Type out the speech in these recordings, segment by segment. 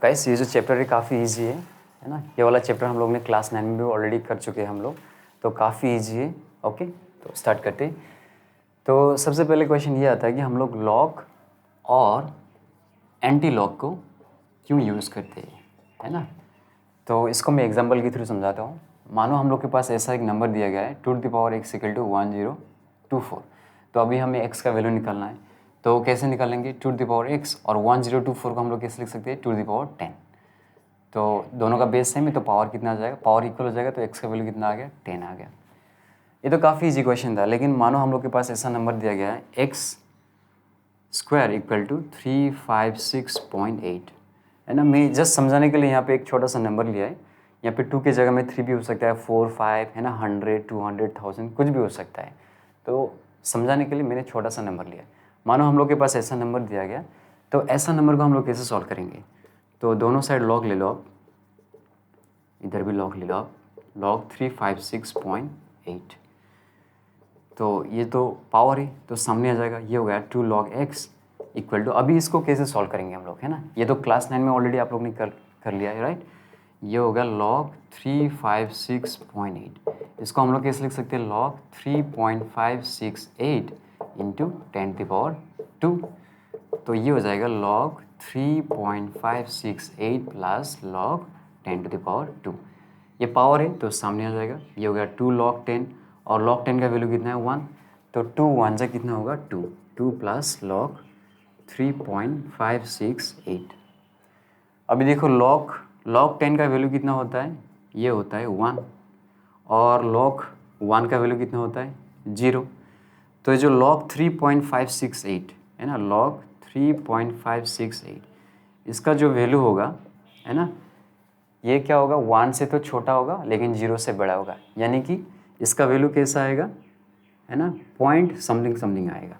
Guys ये जो chapter है काफ़ी इजी है ना। ये वाला चैप्टर हम लोग ने क्लास 9 में भी ऑलरेडी कर चुके हैं हम लोग, तो काफ़ी इजी है। ओके, तो स्टार्ट करते हैं। तो सबसे पहले क्वेश्चन ये आता है कि हम लोग लॉग और एंटी लॉग को क्यों यूज़ करते हैं, है ना। तो इसको मैं एग्जांपल के थ्रू समझाता हूँ। मानो हम लोग के पास ऐसा एक नंबर दिया गया है 2x = 1024। तो अभी हमें x का वैल्यू निकालना है, तो कैसे निकालेंगे 2x और 1024 को हम लोग कैसे लिख सकते हैं 210। तो दोनों का बेस सेम है, तो पावर कितना आ जाएगा, पावर इक्वल हो जाएगा, तो x का वैल्यू कितना आ गया 10 आ गया। ये तो काफ़ी इजी क्वेश्चन था, लेकिन मानो हम लोग के पास ऐसा नंबर दिया गया है x² = 356.8, है ना। मैं जस्ट समझाने के लिए यहाँ पे एक छोटा सा नंबर लिया है। यहाँ पे 2 की जगह में 3 भी हो सकता है, 4, 5, है ना, 100, 200, 1000 कुछ भी हो सकता है। तो समझाने के लिए मैंने छोटा सा नंबर लिया। मानो हम लोग के पास ऐसा नंबर दिया गया, तो ऐसा नंबर को हम लोग कैसे सॉल्व करेंगे। तो दोनों साइड लॉग ले लो आप, इधर भी लॉग ले लो आप, लॉग 356.8। तो ये तो पावर है, तो सामने आ जाएगा, ये हो गया 2 log x = अभी इसको कैसे सॉल्व करेंगे हम लोग, है ना। ये तो क्लास 9 में ऑलरेडी आप लोग ने कर लिया है, राइट। ये होगा log 356.8। इसको हम लोग कैसे लिख सकते हैं, log 3.568 × 10⁻²। तो ये हो जाएगा log 3.568 + log 10⁻²। ये पावर है, तो सामने आ जाएगा, ये हो गया 2 log 10, और log 10 का वैल्यू कितना है 1, तो 2 1 से कितना होगा 2 + log 3.568। अभी देखो log 10 का वैल्यू कितना होता है, ये होता है 1, और log 1 का वैल्यू कितना होता है 0। तो ये जो log 3.568 है ना, log 3.568, इसका जो वैल्यू होगा, है ना, ये क्या होगा 1 से तो छोटा होगा लेकिन 0 से बड़ा होगा, यानी कि इसका वैल्यू कैसा आएगा, है ना, पॉइंट समथिंग आएगा,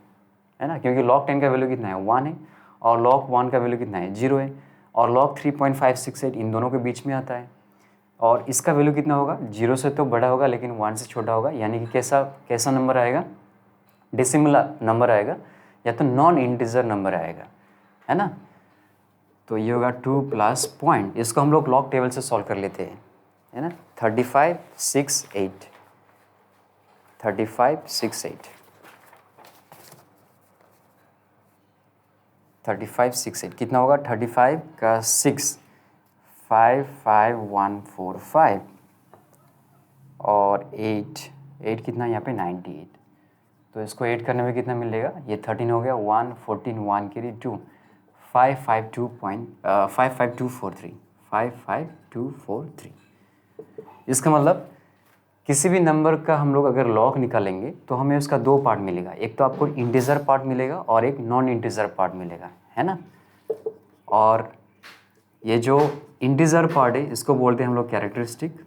है ना, क्योंकि log 10 का वैल्यू कितना है 1 है, और log 1 का वैल्यू कितना है 0 है, और log 3.568 इन दोनों के बीच में आता है, और इसका वैल्यू कितना होगा 0 से तो बड़ा होगा लेकिन 1 से छोटा होगा, यानी कि कैसा नंबर आएगा, डेसिमल नंबर आएगा, या तो नॉन इंटीजर नंबर आएगा, है ना। तो ये होगा 2 + पॉइंट, इसको हम लोग लॉग टेबल से सॉल्व कर लेते हैं, है ना। 3568 कितना होगा, 35 का 6 55145, और 8 कितना यहाँ पे 98। तो इसको 8 करने में कितना मिलेगा, ये 13 हो गया, 1 14 1 के लिए 2 55243। इसका मतलब किसी भी नंबर का हम लोग अगर लॉग निकालेंगे तो हमें उसका 2 पार्ट मिलेगा, एक तो आपको इंटीजर पार्ट मिलेगा और एक नॉन इंटीजर पार्ट मिलेगा, है ना। और ये जो इंटीजर पार्ट है इसको बोलते हैं हम लोग कैरेक्टरिस्टिक,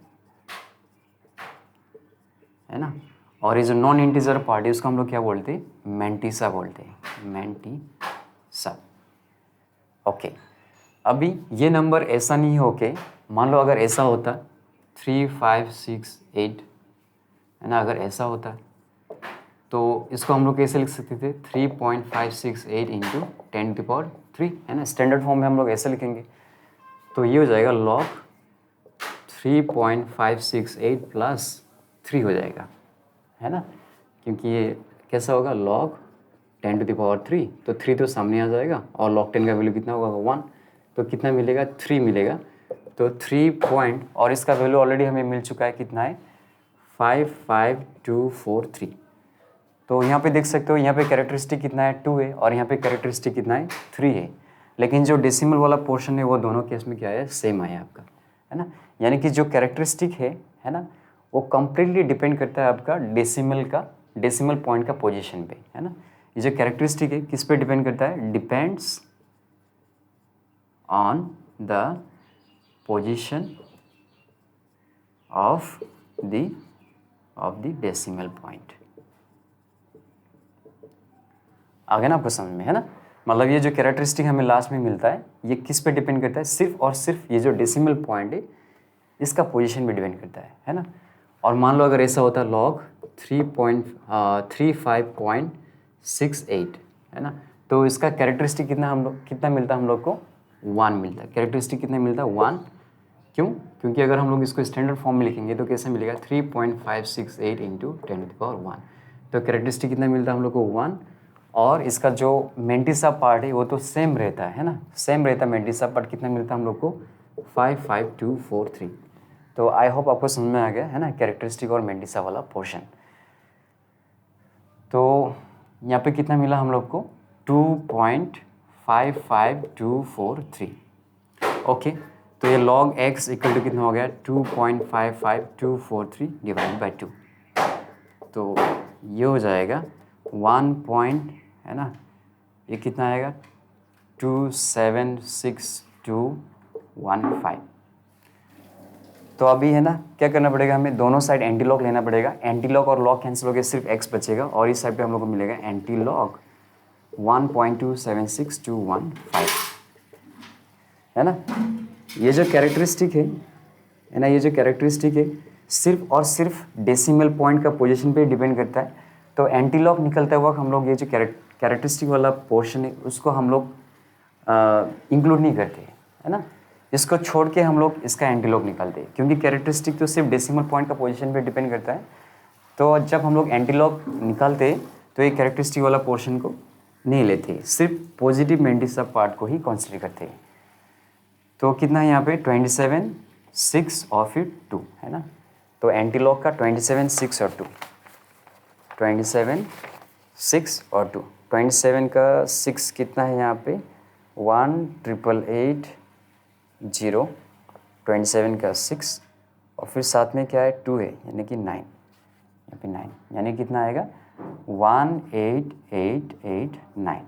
है ना, और ये जो नॉन इंटीजर पार्ट है उसको हम लोग क्या बोलते हैं, मैंटिसा बोलते हैं, मैंटिसा। ओके, अभी ये नंबर ऐसा नहीं हो के, मान लो अगर ऐसा होता 3568, है ना, अगर ऐसा होता तो इसको हम लोग कैसे लिख सकते थे 3.568 × 10⁻3, है ना, स्टैंडर्ड फॉर्म में हम लोग ऐसे लिखेंगे। तो ये हो जाएगा log 3.568 + 3 हो जाएगा, है ना, क्योंकि ये कैसा होगा log 10⁻3, तो 3 तो सामने आ जाएगा, और log 10 का वैल्यू कितना होगा 1, तो कितना मिलेगा 3 मिलेगा, तो 3 पॉइंट, और इसका वैल्यू ऑलरेडी हमें मिल चुका है, कितना है 55243। तो यहाँ पे देख सकते हो, यहाँ पे कैरेक्टरिस्टिक कितना है 2 है, और यहाँ पे कैरेक्टरिस्टिक कितना है 3 है, लेकिन जो डेसिमल वाला पोर्शन है वो दोनों केस में क्या है, सेम आया आपका, है ना। यानी कि जो कैरेक्टरिस्टिक है ना, वो कम्प्लीटली डिपेंड करता है आपका डेसिमल पॉइंट का पोजीशन पे, है ना। ये जो कैरेक्टरिस्टिक है किस पे डिपेंड करता है, depends on the position of the decimal point. आ गया ना आपको समझ में, है ना। मतलब ये जो कैरेक्टरिस्टिक हमें लास्ट में मिलता है ये किस पे डिपेंड करता है, सिर्फ और सिर्फ ये जो डेसिमल पॉइंट है इसका पोजीशन पे डिपेंड करता है ना। और मान लो अगर ऐसा होता है log 3.35.68, है ना, तो इसका कैरेक्टरिस्टिक कितना मिलता है हम लोग को 1 मिलता है। कैरेक्टरिस्टिक कितना मिलता है? 1। क्यों? क्योंकि अगर हम लोग इसको स्टैंडर्ड फॉर्म में लिखेंगे तो कैसे मिलेगा? 3.568 इंटू 10⁻1। तो कैरेक्टरिस्टिक कितना मिलता है हम लोग को? 1। और इसका जो मेंटिसा पार्ट है वो तो सेम रहता है ना, सेम रहता है। मेंटिसा पार्ट कितना मिलता है हम लोग को? 55243। तो आई होप आपको समझ में आ गया है ना कैरेक्टरिस्टिक और मेंटिसा वाला पोर्शन। तो यहाँ पे कितना मिला हम लोग को? 2.55243। ओके, तो ये log x इक्वल टू कितना हो गया? 2.55243 डिवाइड बाई 2। तो ये हो जाएगा 1 है ना, ये कितना आएगा? 276.215। तो अभी है ना क्या करना पड़ेगा हमें? दोनों साइड एंटी लॉग लेना पड़ेगा। एंटी लॉग और लॉग कैंसिल हो गया, सिर्फ x बचेगा और इस साइड पे हम लोग को मिलेगा एंटी लॉग 1.276215, है ना। ये जो कैरेक्टरिस्टिक है ना, ये जो कैरेक्टरिस्टिक है सिर्फ और सिर्फ डेसिमल पॉइंट का पोजीशन पे डिपेंड करता है। तो एंटी लॉग निकलते वक्त हम लोग ये जो कैरेक्टरिस्टिक वाला पोर्शन है उसको हम लोग इंक्लूड नहीं करते, है ना। इसको छोड़ के हम लोग इसका एंटी लॉग निकालते हैं, क्योंकि कैरेक्टरिस्टिक तो सिर्फ डेसिमल पॉइंट का पोजीशन पे डिपेंड करता है। तो जब हम लोग एंटी लॉग निकालते हैं तो ये कैरेक्टरिस्टिक वाला पोर्शन को नहीं लेते, सिर्फ पॉजिटिव मेंटिसा पार्ट को ही कंसीडर करते हैं। तो कितना है यहाँ पे? 27, 6 और फिर 2, है ना। तो एंटी लॉग का 27, 6 और 2, 27, 6 और 2। 27 का 6 कितना है यहाँ पे? 18880। 27 का 6 और फिर साथ में क्या है? 2 है, यानी कि 9, यहाँ पे 9, यानी कितना आएगा? 18889।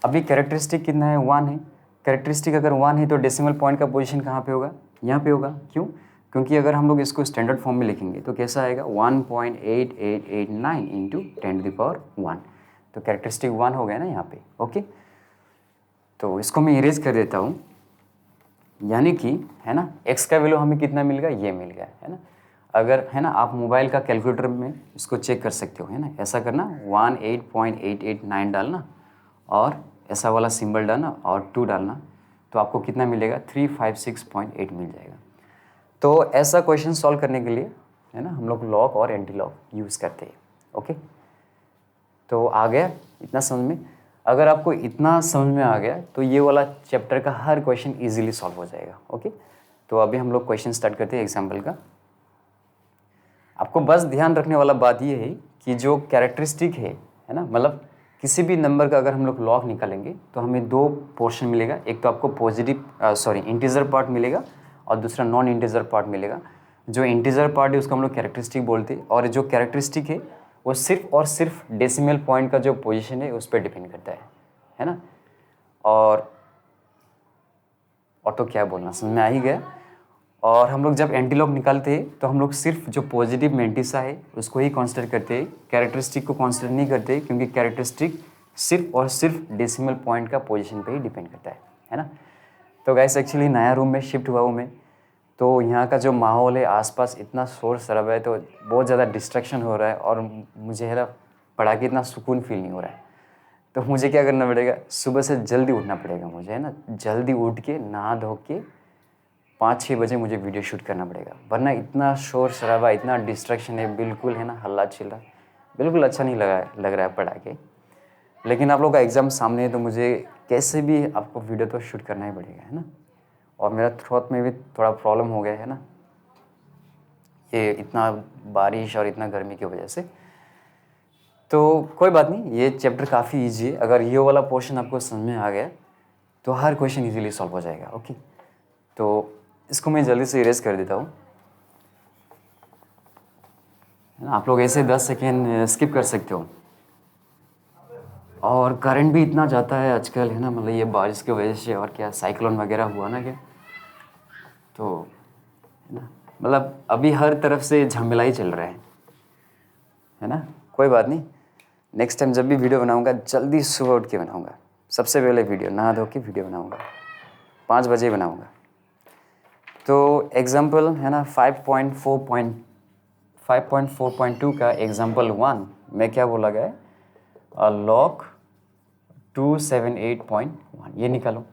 अभी कैरेक्टरिस्टिक कितना है? 1 है। कैरेक्टरिस्टिक अगर 1 है तो डेसिमल पॉइंट का पोजीशन कहाँ पे होगा? यहाँ पे होगा। क्यों? क्योंकि अगर हम लोग इसको स्टैंडर्ड फॉर्म में लिखेंगे तो कैसा आएगा? 1.8889 इंटू 10⁻1। तो कैरेक्टरिस्टिक 1 हो गया ना यहाँ पे। ओके, तो इसको मैं इरेज कर देता हूँ, यानी कि है ना x का वैल्यू हमें कितना मिल गया? ये मिल गया, है ना। अगर है ना आप मोबाइल का कैलकुलेटर में इसको चेक कर सकते हो, है ना। ऐसा करना 18.889 डालना और ऐसा वाला सिंबल डालना और 2 डालना, तो आपको कितना मिलेगा? 356.8 मिल जाएगा। तो ऐसा क्वेश्चन सॉल्व करने के लिए है ना हम लोग लॉग और एंटी लॉग यूज़ करते हैं। ओके, तो आ गया इतना समझ में? अगर आपको इतना समझ में आ गया तो ये वाला चैप्टर का हर क्वेश्चन इजीली सॉल्व हो जाएगा। ओके, तो अभी हम लोग क्वेश्चन स्टार्ट करते हैं एग्जाम्पल का। आपको बस ध्यान रखने वाला बात ये है कि जो कैरेक्टरिस्टिक है ना, मतलब किसी भी नंबर का अगर हम लोग लॉग निकालेंगे तो हमें 2 पोर्शन मिलेगा। एक तो आपको पॉजिटिव इंटीजर पार्ट मिलेगा और दूसरा नॉन इंटीजर पार्ट मिलेगा। जो इंटीजर पार्ट है उसको हम लोग कैरेक्टरिस्टिक बोलते हैं, और जो कैरेक्टरिस्टिक है वो सिर्फ और सिर्फ डेसिमल पॉइंट का जो पोजीशन है उस पर डिपेंड करता है ना। और तो क्या बोलना, समझ में आ ही गया। और हम लोग जब एंटी लॉग निकालते हैं तो हम लोग सिर्फ जो पॉजिटिव मेंटिसा है उसको ही कंसीडर करते हैं, कैरेक्टरिस्टिक को कंसीडर नहीं करते, क्योंकि कैरेक्टरिस्टिक सिर्फ और सिर्फ डेसिमल पॉइंट का पोजीशन पे ही डिपेंड करता है ना। तो गाइस एक्चुअली नया रूम में शिफ्ट हुआ हूँ मैं, तो यहाँ का जो माहौल है आसपास इतना शोर शराबा है, तो बहुत ज़्यादा डिस्ट्रैक्शन हो रहा है और मुझे है ना पढ़ा के इतना सुकून फील नहीं हो रहा है। तो मुझे क्या करना पड़ेगा? सुबह से जल्दी उठना पड़ेगा मुझे, है ना। जल्दी उठ के नहा धो के 5-6 बजे मुझे वीडियो शूट करना पड़ेगा, वरना इतना शोर शराबा, इतना डिस्ट्रैक्शन है, बिल्कुल है ना हल्ला चिल्ला, बिल्कुल अच्छा नहीं लग रहा है पढ़ा के। लेकिन आप लोग का एग्ज़ाम सामने है तो मुझे कैसे भी आपको वीडियो तो शूट करना ही पड़ेगा, है ना। और मेरा थ्रोट में भी थोड़ा प्रॉब्लम हो गया है ना, ये इतना बारिश और इतना गर्मी की वजह से। तो कोई बात नहीं, ये चैप्टर काफ़ी ईजी है। अगर ये वाला पोर्शन आपको समझ में आ गया तो हर क्वेश्चन इजीली सॉल्व हो जाएगा। ओके, तो इसको मैं जल्दी से इरेज कर देता हूँ, है ना। आप लोग ऐसे 10 सेकेंड स्किप कर सकते हो। और करंट भी इतना जाता है आजकल, है ना, मतलब ये बारिश की वजह से, और क्या साइक्लोन वगैरह हुआ ना क्या, तो है ना, मतलब अभी हर तरफ से झमेला ही चल रहा है ना। कोई बात नहीं, नेक्स्ट टाइम जब भी वीडियो बनाऊंगा जल्दी सुबह उठ के बनाऊंगा। सबसे पहले वीडियो नहा धो के वीडियो बनाऊंगा, 5 बजे बनाऊंगा। तो एग्जाम्पल है ना 5.4.2 का एग्जाम्पल 1 में क्या बोला गया है? लॉग 278.1 ये निकालो।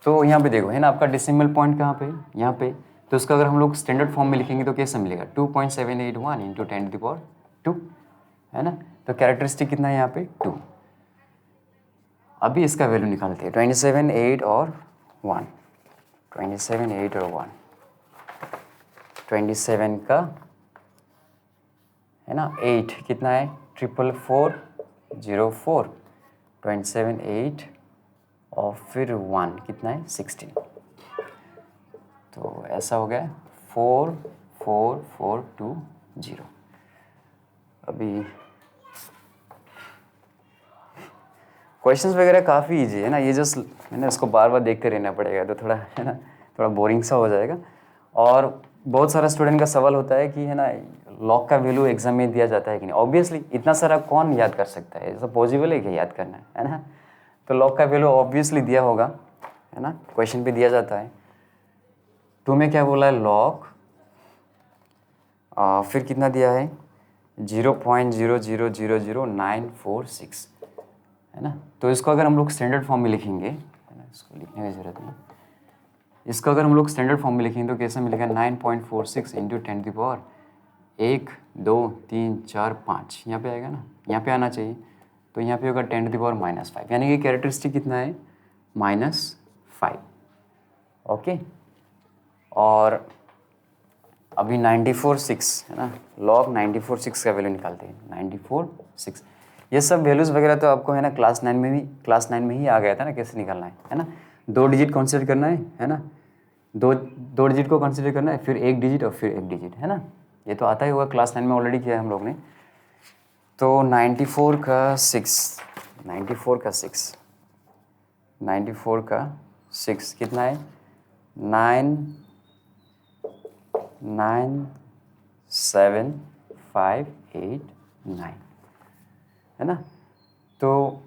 तो यहाँ पे देखो है ना, आपका डेसिमल पॉइंट कहाँ पे, यहाँ पे। तो उसका अगर हम लोग स्टैंडर्ड फॉर्म में लिखेंगे तो कैसे मिलेगा, 2.781 इंटू 10⁻², है ना। तो कैरेक्टरिस्टिक कितना है यहाँ पे, 2। अभी इसका वैल्यू निकालते हैं, 27, 8 और 1, 27, 8 और 1, 27 का है ना 8 कितना है, 44404, 27, 8 और फिर 1 कितना है, 16। तो ऐसा हो गया 44420। अभी क्वेश्चंस वगैरह काफ़ी इजी है ना, ये जस्ट है ना, इसको बार बार देखते रहना पड़ेगा, तो थोड़ा है ना, थोड़ा बोरिंग सा हो जाएगा। और बहुत सारा स्टूडेंट का सवाल होता है कि है ना, लॉग का वैल्यू एग्जाम में दिया जाता है कि नहीं। ऑब्वियसली इतना सारा कौन याद कर सकता है, ऐसा पॉसिबल है कि याद करना है ना। तो लॉग का वैल्यू ऑब्वियसली दिया होगा, है ना, क्वेश्चन पे दिया जाता है। टू में क्या बोला है, लॉग फिर कितना दिया है, 0.0000946, है ना। तो इसको अगर हम लोग स्टैंडर्ड फॉर्म में लिखेंगे, है ना, इसको लिखने की ज़रूरत नहीं, इसको अगर हम लोग स्टैंडर्ड फॉर्म में लिखेंगे तो कैसे मिलेगा, 9.46 इंटू 10⁻1 2 3 4 5, यहाँ पे आएगा ना, यहाँ पे आना चाहिए। तो यहाँ पे होगा 10⁻⁻5, यानी कि कैरेक्टरिस्टिक कितना है, -5। ओके। और अभी 94/6 है ना, लॉग 94/6 का वैल्यू निकालते हैं, 94/6। ये सब वैल्यूज़ वगैरह तो आपको है ना क्लास 9 में ही आ गया था ना, कैसे निकालना है ना। 2 डिजिट कंसीडर करना है ना, दो डिजिट को कंसीडर करना है, फिर 1 डिजिट और फिर 1 डिजिट, है ना। ये तो आता ही होगा, क्लास 9 में ऑलरेडी किया है हम लोग ने। तो 94 का 6, 94 का 6, 94 का 6 कितना है, 99758 है ना। तो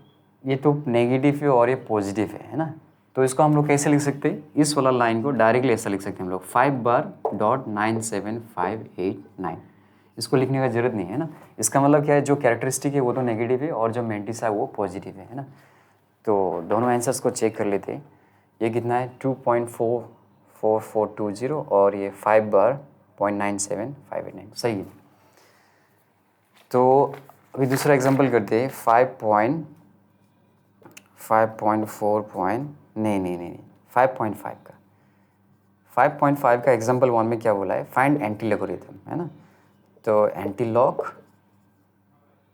ये तो नेगेटिव है और ये पॉजिटिव है ना। तो इसको हम लोग कैसे लिख सकते हैं, इस वाला लाइन को डायरेक्टली ऐसा लिख सकते हैं हम लोग, 5 बार.97589। इसको लिखने का ज़रूरत नहीं है ना। इसका मतलब क्या है, जो कैरेक्टरिस्टिक है वो तो नेगेटिव है और जो मेंटिस है वो पॉजिटिव है ना। तो दोनों आंसर्स को चेक कर लेते हैं। ये कितना है, 2.44420 और ये 5 बार.97589, सही है। तो अभी दूसरा एग्जांपल करते हैं, 5.5 का 5.5 का एग्जांपल 1 में क्या बोला है, फाइंड एंटी लॉगरिथम, है ना। तो एंटी लॉग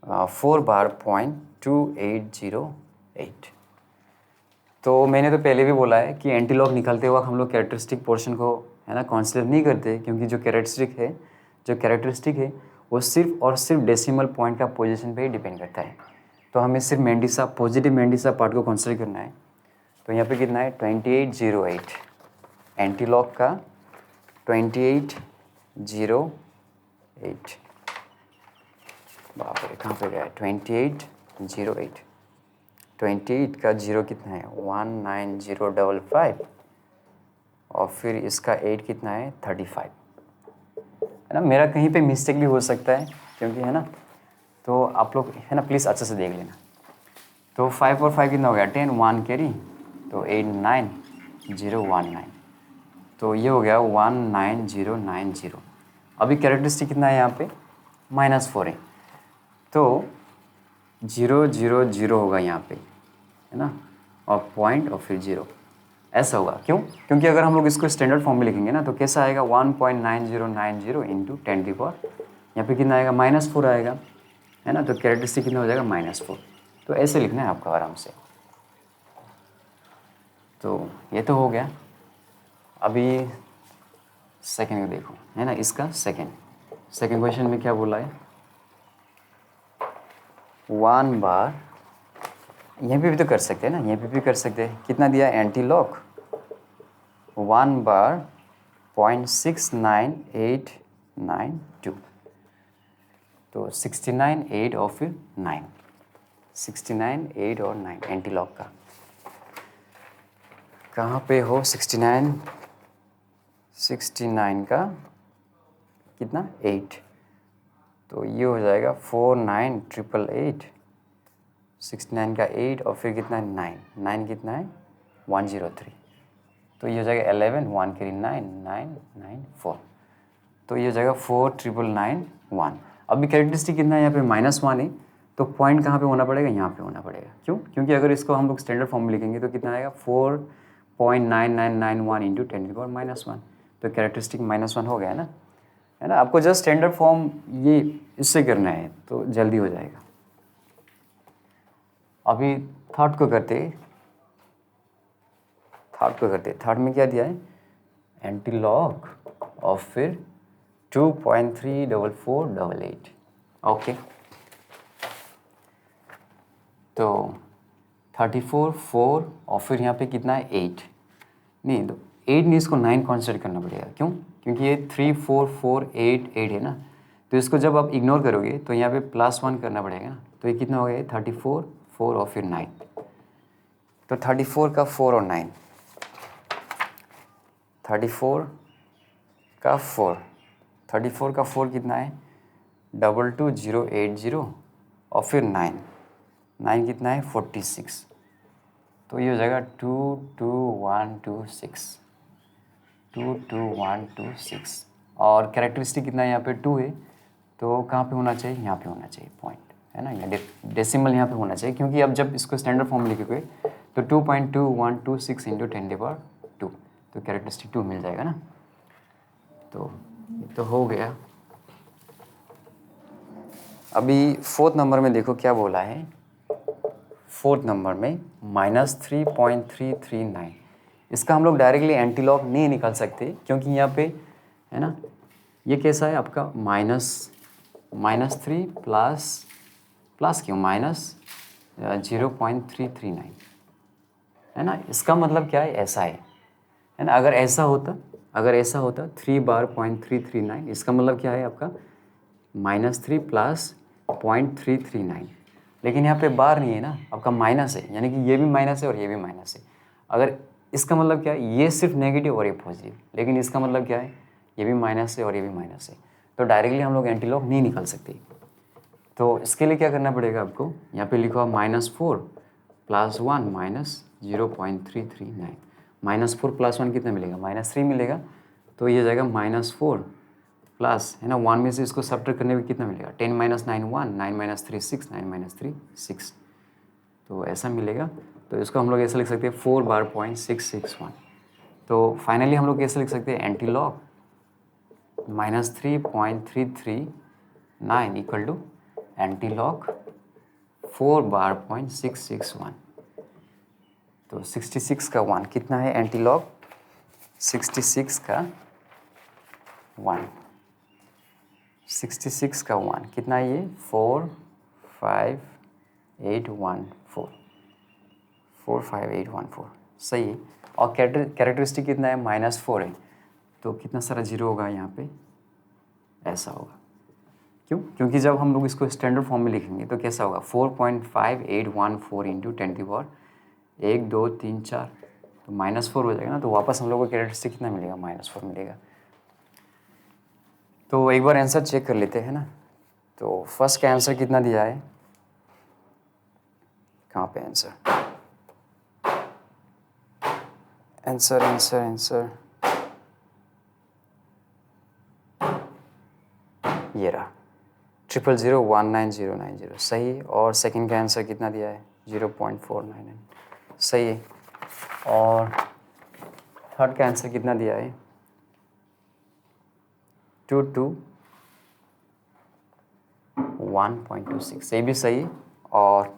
4 बार.2808। तो मैंने तो पहले भी बोला है कि एंटी लॉग निकालते वक्त हम लोग कैरेक्टरिस्टिक पोर्शन को है ना कंसीडर नहीं करते, क्योंकि जो कैरेक्टरिस्टिक है वो सिर्फ और सिर्फ डेसिमल पॉइंट का पोजीशन पे ही डिपेंड करता है। तो हमें सिर्फ मेंडिसा, पॉजिटिव मेंडिसा पार्ट को कंसीडर करना है। तो यहाँ पे कितना है, 2808, एंटी लॉग का 2808, बाप रे कहाँ पे गया, 2808, 28 का 0 कितना है, 19055 और फिर इसका 8 कितना है, 35, है ना। मेरा कहीं पे मिस्टेक भी हो सकता है, क्योंकि है ना, तो आप लोग है ना प्लीज़ अच्छे से देख लेना। तो 5 और 5 कितना हो गया, 10, 1 कैरी, तो 89019, तो ये हो गया 19090। अभी कैरेक्टरिस्टिक कितना है यहाँ पे, -4 है, तो 000 होगा यहाँ पे, है ना, और पॉइंट और फिर 0, ऐसा होगा। क्यों, क्योंकि अगर हम लोग इसको स्टैंडर्ड फॉर्म में लिखेंगे ना तो कैसा आएगा, 1.9090 इंटू 10⁻, यहाँ पे कितना आएगा, -4 आएगा, है ना। तो कैरेक्टरिस्टिक कितना हो जाएगा, -4। तो ऐसे लिखना है आपको आराम से। तो ये तो हो गया। अभी सेकेंड देखो, है ना, इसका सेकेंड क्वेश्चन में क्या बोला है, 1 बार, यहाँ पे भी तो कर सकते हैं ना, यहाँ पे भी कर सकते हैं। कितना दिया, एंटी लॉग 1 बार.69892, तो 69, 8 और फिर 9, 69, 8 और 9 एंटी लॉग का कहाँ पे हो, 69 का कितना, 8, तो ये हो जाएगा 49888, 69 का 8 और फिर कितना है, 9 कितना है, 103, तो ये हो जाएगा 11, 1 कैरी 9, 9, 9, 4, तो ये हो जाएगा 4,991। अभी कैरेक्टरिस्टिक कितना है यहाँ पे -1 है, तो पॉइंट कहाँ पे होना पड़ेगा, यहाँ पे होना पड़ेगा। क्यों? क्योंकि अगर इसको हम लोग स्टैंडर्ड फॉर्म में लिखेंगे तो कितना आएगा 4.9991 इंटू 10⁻⁻1, तो कैरेक्टरिस्टिक -1 हो गया है ना। आपको जस्ट स्टैंडर्ड फॉर्म ये इससे करना है तो जल्दी हो जाएगा। अभी थर्ड को करते, थर्ड में क्या दिया है, एंटीलॉग और फिर 2.34488। ओके, तो 34, 4 और फिर यहाँ पे कितना है 8, नहीं तो 8 नहीं, इसको 9 कंसीडर करना पड़ेगा। क्यों? क्योंकि ये 3, 4, 4, 8, 8 है ना, तो इसको जब आप इग्नोर करोगे तो यहाँ पे +1 करना पड़ेगा ना, तो ये कितना हो गया 34, 4 और फिर 9, तो 34 का 4 और 9, 34 का 4, 34 का 4 कितना है 22080 और फिर 9, 9 कितना है 46, तो ये हो जाएगा 22126, 22126। और कैरेक्टरिस्टिक कितना है यहाँ पे 2 है, तो कहाँ पे होना चाहिए, यहाँ पे होना चाहिए पॉइंट, है ना, या डेसिमल यहाँ पे होना चाहिए, क्योंकि अब जब इसको स्टैंडर्ड फॉर्म में लिखोगे तो 2.2126 इंटू 10⁻², तो कैरेक्टरिस्टिक 2 मिल जाएगा ना। तो ये तो हो गया। अभी फोर्थ नंबर में देखो क्या बोला है, फोर्थ नंबर में -3.339, इसका हम लोग डायरेक्टली एंटीलॉग नहीं निकाल सकते, क्योंकि यहाँ पे है ना, ये कैसा है आपका -3 प्लस क्यों -0.339, है ना। इसका मतलब क्या है, ऐसा है ना। अगर ऐसा होता 3 बार 0.339, इसका मतलब क्या है आपका -3 प्लस 0.339, लेकिन यहाँ पे बार नहीं है ना, आपका माइनस है, यानी कि ये भी माइनस है और ये भी माइनस है। अगर इसका मतलब क्या है, ये सिर्फ नेगेटिव और ये पॉजिटिव, लेकिन इसका मतलब क्या है, ये भी माइनस है और ये भी माइनस है, तो डायरेक्टली हम लोग एंटीलॉग नहीं निकाल सकते। तो इसके लिए क्या करना पड़ेगा आपको, यहाँ पे लिखो -4 + 1 -0.339, -4 + 1 कितना मिलेगा -3 मिलेगा, तो ये जाएगा -4 प्लस, है ना, 1 में से इसको सब्ट्रैक्ट करने में कितना मिलेगा 10 - 9 1, 9 - 3 6, 9 - 3 6, तो ऐसा मिलेगा। तो इसको हम लोग ऐसे लिख सकते हैं 4 बार 0.661। तो फाइनली हम लोग कैसे लिख सकते हैं, एंटीलॉग -3.339 इक्वल टू एंटीलॉग 4 बार 0.661। तो 66 का 1 कितना है, एंटीलॉग 66 का 1, 66 का 1 कितना है, ये 45814, 45814 सही है। और कैरेक्टरिस्टिक कितना है -4 है, तो कितना सारा जीरो होगा यहाँ पे, ऐसा होगा। क्यों? क्योंकि जब हम लोग इसको स्टैंडर्ड फॉर्म में लिखेंगे तो कैसा होगा 4.5814 इंटू 10⁻⁴ 1 2 3 4, तो -4 हो जाएगा ना, तो वापस हम लोग को कैरेक्टरिस्टिक कितना मिलेगा -4 मिलेगा। तो एक बार आंसर चेक कर लेते हैं ना। तो फर्स्ट का आंसर कितना दिया है, कहाँ पे आंसर, आंसर ये रहा 0001990 सही है। और सेकंड का आंसर कितना दिया है 0.499 सही है। और थर्ड का आंसर कितना दिया है 221.26 ये भी सही है। और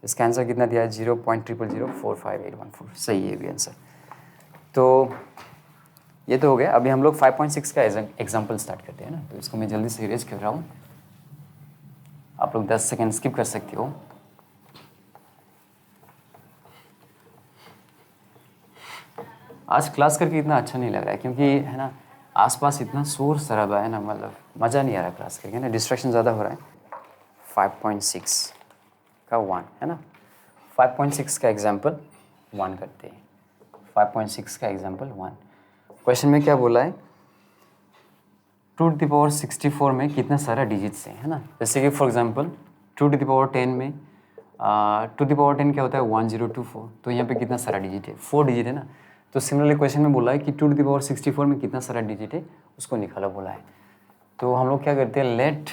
इसका आंसर कितना दिया है 0.0004581 सही है भी आंसर। तो ये तो हो गया। अभी हम लोग 5.6 का एग्जाम्पल स्टार्ट करते हैं ना। तो इसको मैं जल्दी से इरेज कर रहा हूँ, आप लोग 10 सेकेंड स्किप कर सकते हो। आज क्लास करके इतना अच्छा नहीं लग रहा है क्योंकि है ना आसपास इतना शोर शराबा है ना, मतलब मज़ा नहीं आ रहा क्लास करके ना, डिस्ट्रैक्शन ज़्यादा हो रहा है। 5.6 का 1 है ना, 5.6 का एग्जाम्पल 1 करते हैं। 5.6 का एग्जाम्पल 1 क्वेश्चन में क्या बोला है 2⁻64 में कितना सारा डिजिट्स है ना। जैसे कि फॉर एग्जांपल 2⁻10 में 2⁻10 क्या होता है 1024, तो यहाँ पे कितना सारा डिजिट है 4 डिजिट है ना। तो सिमिलरली क्वेश्चन में बोला है कि 2 टू द पावर 64 में कितना सारा डिजिट है उसको निकालो बोला है। तो हम लोग क्या करते हैं, let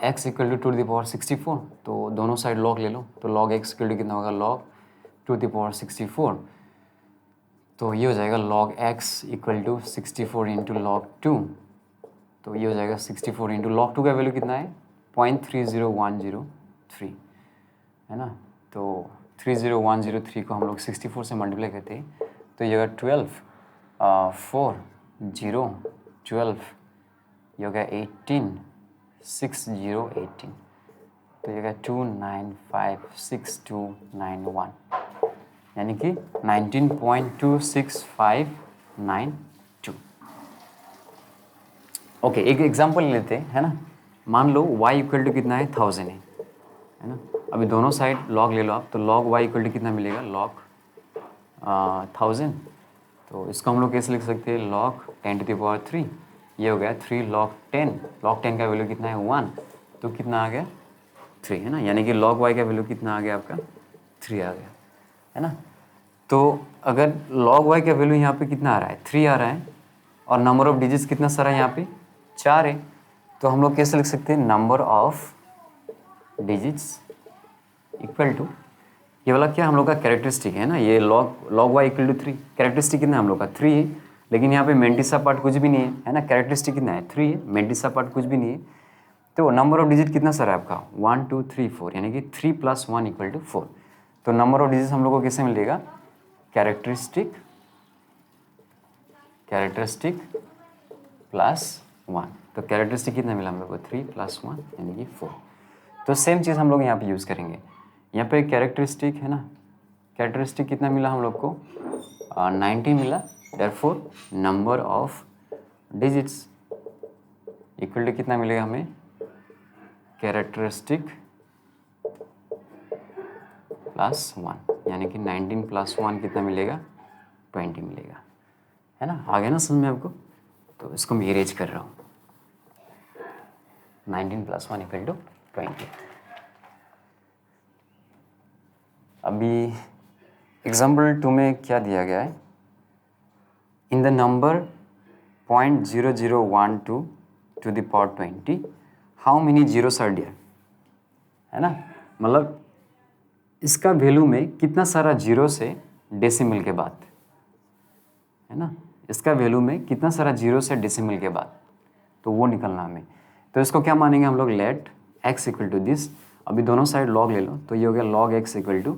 x equal to 2 to the power 64, तो दोनों साइड लॉग ले लो, तो लॉग x इक्वल टू कितना होगा, लॉग 2 टू द पावर 64, तो ये हो जाएगा log x equal to 64 into log 2, तो ये हो जाएगा 64 इंटू लॉग 2 का वैल्यू कितना है 0.30103 है ना। तो 30103 को हम लोग 64 से मल्टीप्लाई करते हैं तो ये होगा 12 4 0 12, ये होगा 18 6 0 18, तो ये होगा 29569291, यानी कि 19.26592। ओके, एक एग्जांपल लेते हैं है ना। मान लो y इक्वल टू कितना है 1000 है ना। अभी दोनों साइड log ले लो आप, तो log y इक्वल टू कितना मिलेगा, log 1000, तो इसको हम लोग कैसे लिख सकते हैं, log 10 टू द पावर 3, ये हो गया 3 log 10, log 10 का वैल्यू कितना है 1, तो कितना आ गया 3 है ना, यानी कि log y का वैल्यू कितना आ गया आपका 3 आ गया है ना। तो अगर log y का वैल्यू यहाँ पे कितना आ रहा है 3 आ रहा है और नंबर ऑफ डिजिट्स कितना सारा है यहाँ पे 4 है, तो हम लोग कैसे लिख सकते हैं, number of digits equal to, ये वाला क्या हम लोग का कैरेक्टरिस्टिक है ना, ये log y equal to 3, characteristic कितना है हम लोग का 3 है, लेकिन यहाँ पे मेंटिसा पार्ट कुछ भी नहीं है ना, कैरेक्टरिस्टिक कितना है 3 है, मेंटिसा पार्ट कुछ भी नहीं है, तो नंबर ऑफ डिजिट कितना सारा है आपका 1 2 3 4, यानी कि 3 + 1 इक्वल टू 4, तो नंबर ऑफ डिजिट्स हम लोग को कैसे मिलेगा, कैरेक्टरिस्टिक प्लस 1, तो कैरेक्टरिस्टिक कितना मिला हम लोग को 3 + 1 यानी कि 4। तो सेम चीज़ हम लोग यहाँ पे यूज़ करेंगे, यहाँ पे कैरेक्टरिस्टिक है ना, कैरेक्टरिस्टिक कितना मिला हम लोग को 90 मिला, therefore number of digits equal to कितना मिलेगा हमें, कैरेक्टरिस्टिक प्लस 1, यानी कि 19 + 1 कितना मिलेगा 20 मिलेगा है ना। आ गया ना समझ में आपको, तो इसको मैं इरेज कर रहा हूँ, 19 + 1 इक्वल टू 20। अभी एग्जाम्पल 2 में क्या दिया गया है, in the number 0.0012 to the power 20 how many zeros are there, है ना, मतलब इसका वैल्यू में कितना सारा जीरो से डेसिमल के बाद, है ना, इसका वैल्यू में कितना सारा जीरो से डेसिमल के बाद, तो वो निकलना हमें। तो इसको क्या मानेंगे हम लोग, let x equal to this, अभी दोनों साइड log ले लो, तो ये हो गया log x equal to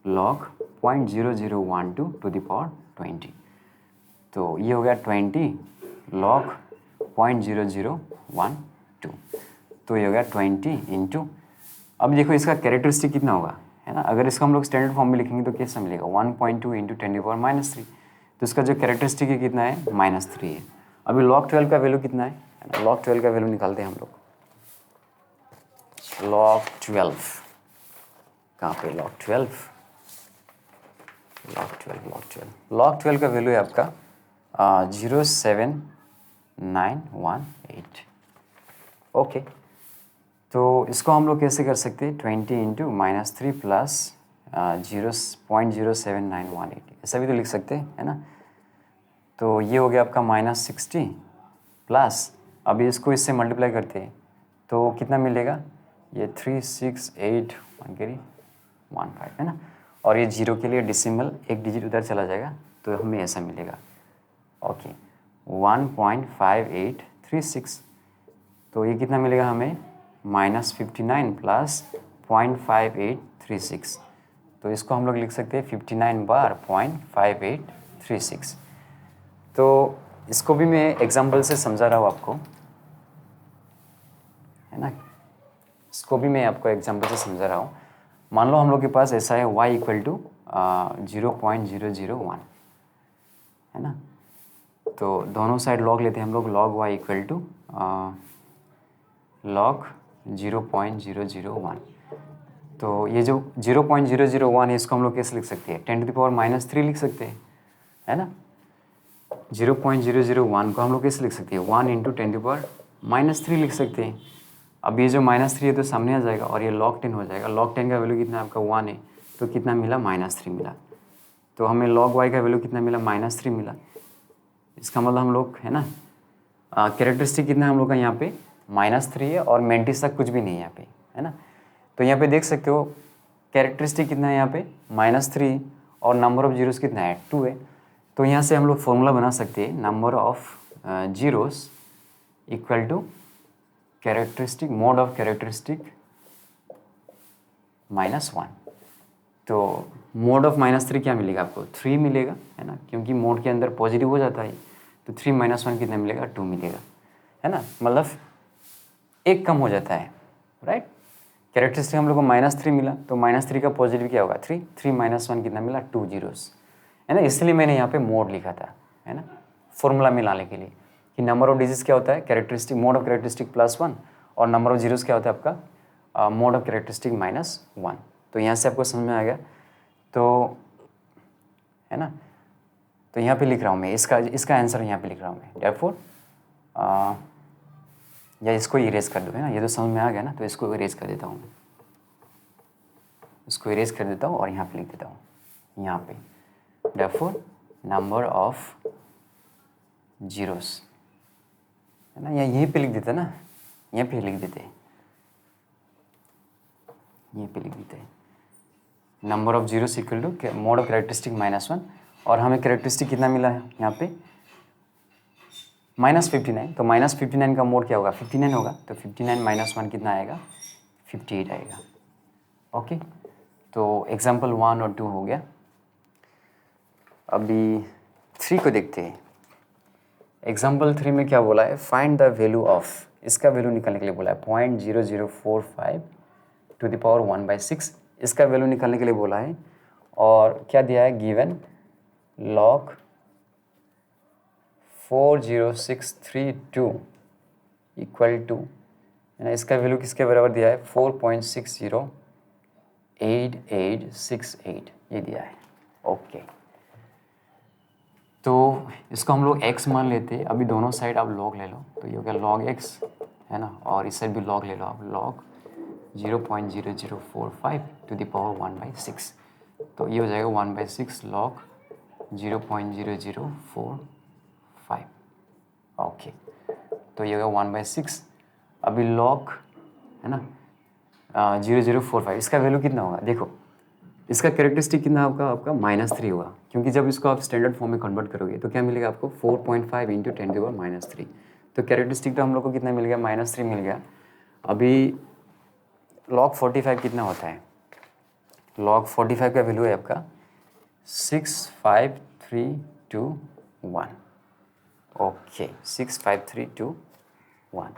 log 0.0012 to the power 20, तो ये हो गया 20 log 0.0012, तो ये हो गया 20 इंटू, अब देखो इसका कैरेक्टरिस्टिक कितना होगा है ना, अगर इसको हम लोग स्टैंडर्ड फॉर्म में लिखेंगे तो कैसा मिलेगा 1.2 इंटू 10 टू पावर -3, तो इसका जो कैरेक्टरिस्टिक है कितना है -3 है। अभी log 12 का वैल्यू कितना है, log 12 का वैल्यू निकालते हैं हम लोग, log 12 कहाँ पे, log 12 का वैल्यू है आपका 07918। ओके, तो इसको हम लोग कैसे कर सकते हैं, 20 इंटू -3 प्लस 0.07918, ऐसा भी तो लिख सकते हैं है ना। तो ये हो गया आपका -60 प्लस, अभी इसको इससे मल्टीप्लाई करते हैं तो कितना मिलेगा, ये 36815 है ना, और ये जीरो के लिए डेसिमल एक डिजिट उधर चला जाएगा तो हमें ऐसा मिलेगा, ओके 1.5836, तो ये कितना मिलेगा हमें -59 प्लस 0.5836, तो इसको हम लोग लिख सकते हैं 59 बार 0.5836। तो इसको भी मैं एग्जांपल से समझा रहा हूँ आपको, है ना, इसको भी मैं आपको एग्जांपल से समझा रहा हूँ। मान लो हम लोग के पास ऐसा है y इक्वल टू 0.001 है ना, तो दोनों साइड log लेते हैं हम लोग, log y equal to log 0.001, तो ये जो 0.001 है इसको हम लोग कैसे लिख सकते हैं, 10 टू द पावर -3 लिख सकते हैं है ना। 0.001 को हम लोग कैसे लिख सकते हैं, 1 इंटू 10 टू द पावर -3 लिख सकते हैं। अब ये जो -3 है तो सामने आ जाएगा और ये log 10 हो जाएगा, log 10 का वैल्यू कितना है आपका 1 है, तो कितना मिला -3 मिला, तो हमें log y का वैल्यू कितना मिला, -3 मिला। इसका मतलब हम लोग है ना कैरेक्टरिस्टिक कितना है हम लोग का यहाँ पे -3 है और मेंटिस तक कुछ भी नहीं है यहाँ पे, है ना। तो यहाँ पे देख सकते हो कैरेक्टरिस्टिक कितना है यहाँ पे -3 और नंबर ऑफ जीरोस कितना है 2 है। तो यहाँ से हम लोग फॉर्मूला बना सकते हैं number of zeros equal to characteristic mod of characteristic -1। तो मोड ऑफ -3 क्या मिलेगा आपको 3 मिलेगा, है ना, क्योंकि मोड के अंदर पॉजिटिव हो जाता है। तो 3 - 1 कितना मिलेगा 2 मिलेगा, है ना, मतलब एक कम हो जाता है, राइट। कैरेक्टरिस्टिक हम लोग को -3 मिला तो -3 का पॉजिटिव क्या होगा 3, 3 - 1 कितना मिला 2 जीरोस, है ना। इसलिए मैंने यहाँ पे मोड लिखा था, है ना, फॉर्मूला में लाने के लिए कि नंबर ऑफ डिजिट्स क्या होता है कैरेक्टरिस्टिक मोड ऑफ कैरेक्टरिस्टिक +1 और नंबर ऑफ जीरोस क्या होता है आपका मोड ऑफ कैरेक्टरिस्टिक -1। तो यहाँ से आपको समझ में आ गया, तो है ना। तो यहाँ पे लिख रहा हूँ मैं इसका आंसर यहाँ पे लिख रहा हूँ मैं देयरफॉर या इसको इरेज कर दो, है ना, ये तो समझ में आ गया ना। तो इसको इरेज कर देता हूँ, इसको इरेज कर देता हूँ और यहाँ पे लिख देता हूँ यहाँ पे देयरफॉर नंबर ऑफ जीरोस, है ना, या यहीं पे लिख देता ना, यहीं पे लिख देते, यहीं पे लिख देते number of zeros equal to mod of characteristic -1 और हमें कैरेक्टरिस्टिक कितना मिला है यहाँ पे -59। तो -59 का मोड क्या होगा 59 होगा, तो 59 - 1 कितना आएगा 58 आएगा। ओके, तो एग्जाम्पल 1 और 2 हो गया। अभी 3 को देखते हैं। एग्जाम्पल 3 में क्या बोला है फाइंड द वैल्यू ऑफ, इसका वैल्यू निकालने के लिए बोला है 0.0045 टू द पावर 1/6, इसका वैल्यू निकालने के लिए बोला है। और क्या दिया है गिवन log 40632 इक्वल टू, है ना, इसका वैल्यू किसके बराबर दिया है 4.608868 ये दिया है। ओके, तो इसको हम लोग x मान लेते हैं। अभी दोनों साइड आप log ले लो, तो ये हो गया log x, है ना, और इस साइड भी log ले लो आप log 0.0045 टू द पावर 1/6, तो ये हो जाएगा 1/6 log 0.0045। ओके, तो ये होगा 1/6। अभी log, है ना, 0045, इसका वैल्यू कितना होगा देखो, इसका कैरेक्टरिस्टिक कितना आपका -3 होगा, क्योंकि जब इसको आप स्टैंडर्ड फॉर्म में कन्वर्ट करोगे तो क्या मिलेगा आपको 4.5 × 10⁻³ तो कैरेक्टरिस्टिक तो हम लोग को कितना मिल गया -3 मिल गया। अभी log 45 कितना होता है, log 45 का वैल्यू है आपका 65321। ओके, 65321।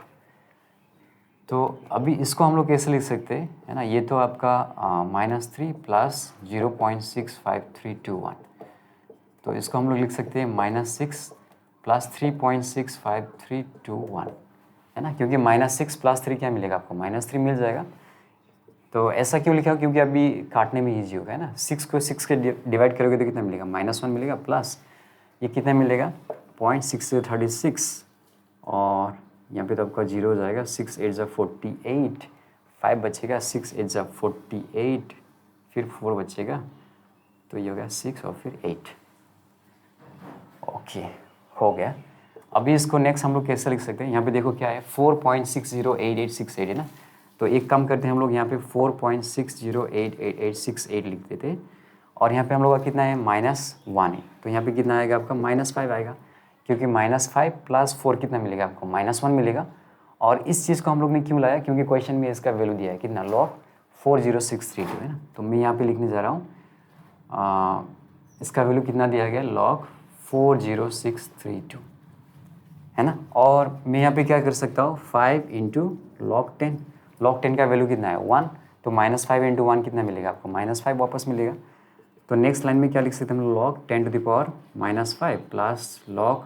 तो अभी इसको हम लोग कैसे लिख सकते हैं, है ना, ये तो आपका -3 + 0.65321, तो इसको हम लोग लिख सकते हैं -6 + 3.65321, है ना, क्योंकि -6 + 3 क्या मिलेगा आपको -3 मिल जाएगा। तो ऐसा क्यों लिखा, क्योंकि अभी काटने में ईजी होगा, है ना। 6 को 6 के डिवाइड करोगे तो कितना मिलेगा -1 मिलेगा, प्लस ये कितना मिलेगा 0.636 और यहाँ पे तो आपका 0 हो जाएगा, 6 8 = 48, 5 बचेगा, 6 8 = 48, फिर 4 बचेगा, तो ये हो गया 6 और फिर 8। ओके, हो गया। अभी इसको नेक्स्ट हम लोग कैसे लिख सकते हैं, यहाँ पे देखो क्या है 4.608868 है ना, तो एक काम करते हैं हम लोग यहाँ पे 4.608868 लिख देते हैं और यहाँ पे हम लोग का कितना है -1 है, तो यहाँ पे कितना आएगा आपका -5 आएगा, क्योंकि -5 + 4 कितना मिलेगा आपको -1 मिलेगा। और इस चीज़ को हम लोग ने क्यों लाया, क्योंकि क्वेश्चन में इसका वैल्यू दिया है कितना log 40632 है ना, तो मैं यहाँ पे लिखने जा रहा हूँ इसका वैल्यू कितना दिया गया log 40632, है ना। और मैं यहाँ पे क्या कर सकता हूँ 5 × log 10, log 10 का वैल्यू कितना है 1, तो -5 × 1 कितना मिलेगा आपको -5 वापस मिलेगा। तो नेक्स्ट लाइन में क्या लिख सकते हैं हम log 10 to the power -5 plus log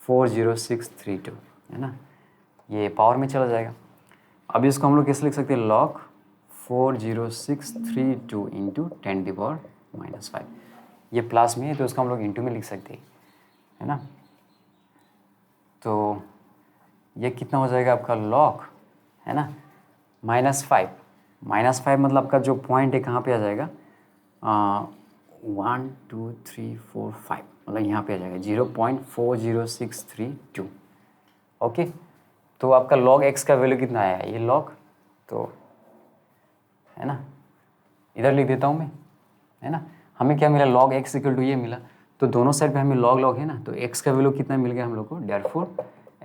40632, है ना, ये पावर में चला जाएगा। अभी इसको हम लोग कैसे लिख सकते हैं log 40632 × 10 to the power -5, ये प्लस में है तो उसको हम लोग इंटू में लिख सकते हैं, है ना। तो ये कितना हो जाएगा आपका log, है ना, -5 मतलब आपका जो पॉइंट है कहाँ पे आ जाएगा 1 2 3 4 5, मतलब यहाँ पे आ जाएगा 0.40632। ओके, तो आपका log x का वैल्यू कितना आया, ये log, तो है ना, इधर लिख देता हूँ मैं, है ना। हमें क्या मिला, log x इक्वल टू ये मिला, तो दोनों साइड पे हमें log है ना, तो x का वैल्यू कितना मिल गया हम लोग को, देयरफॉर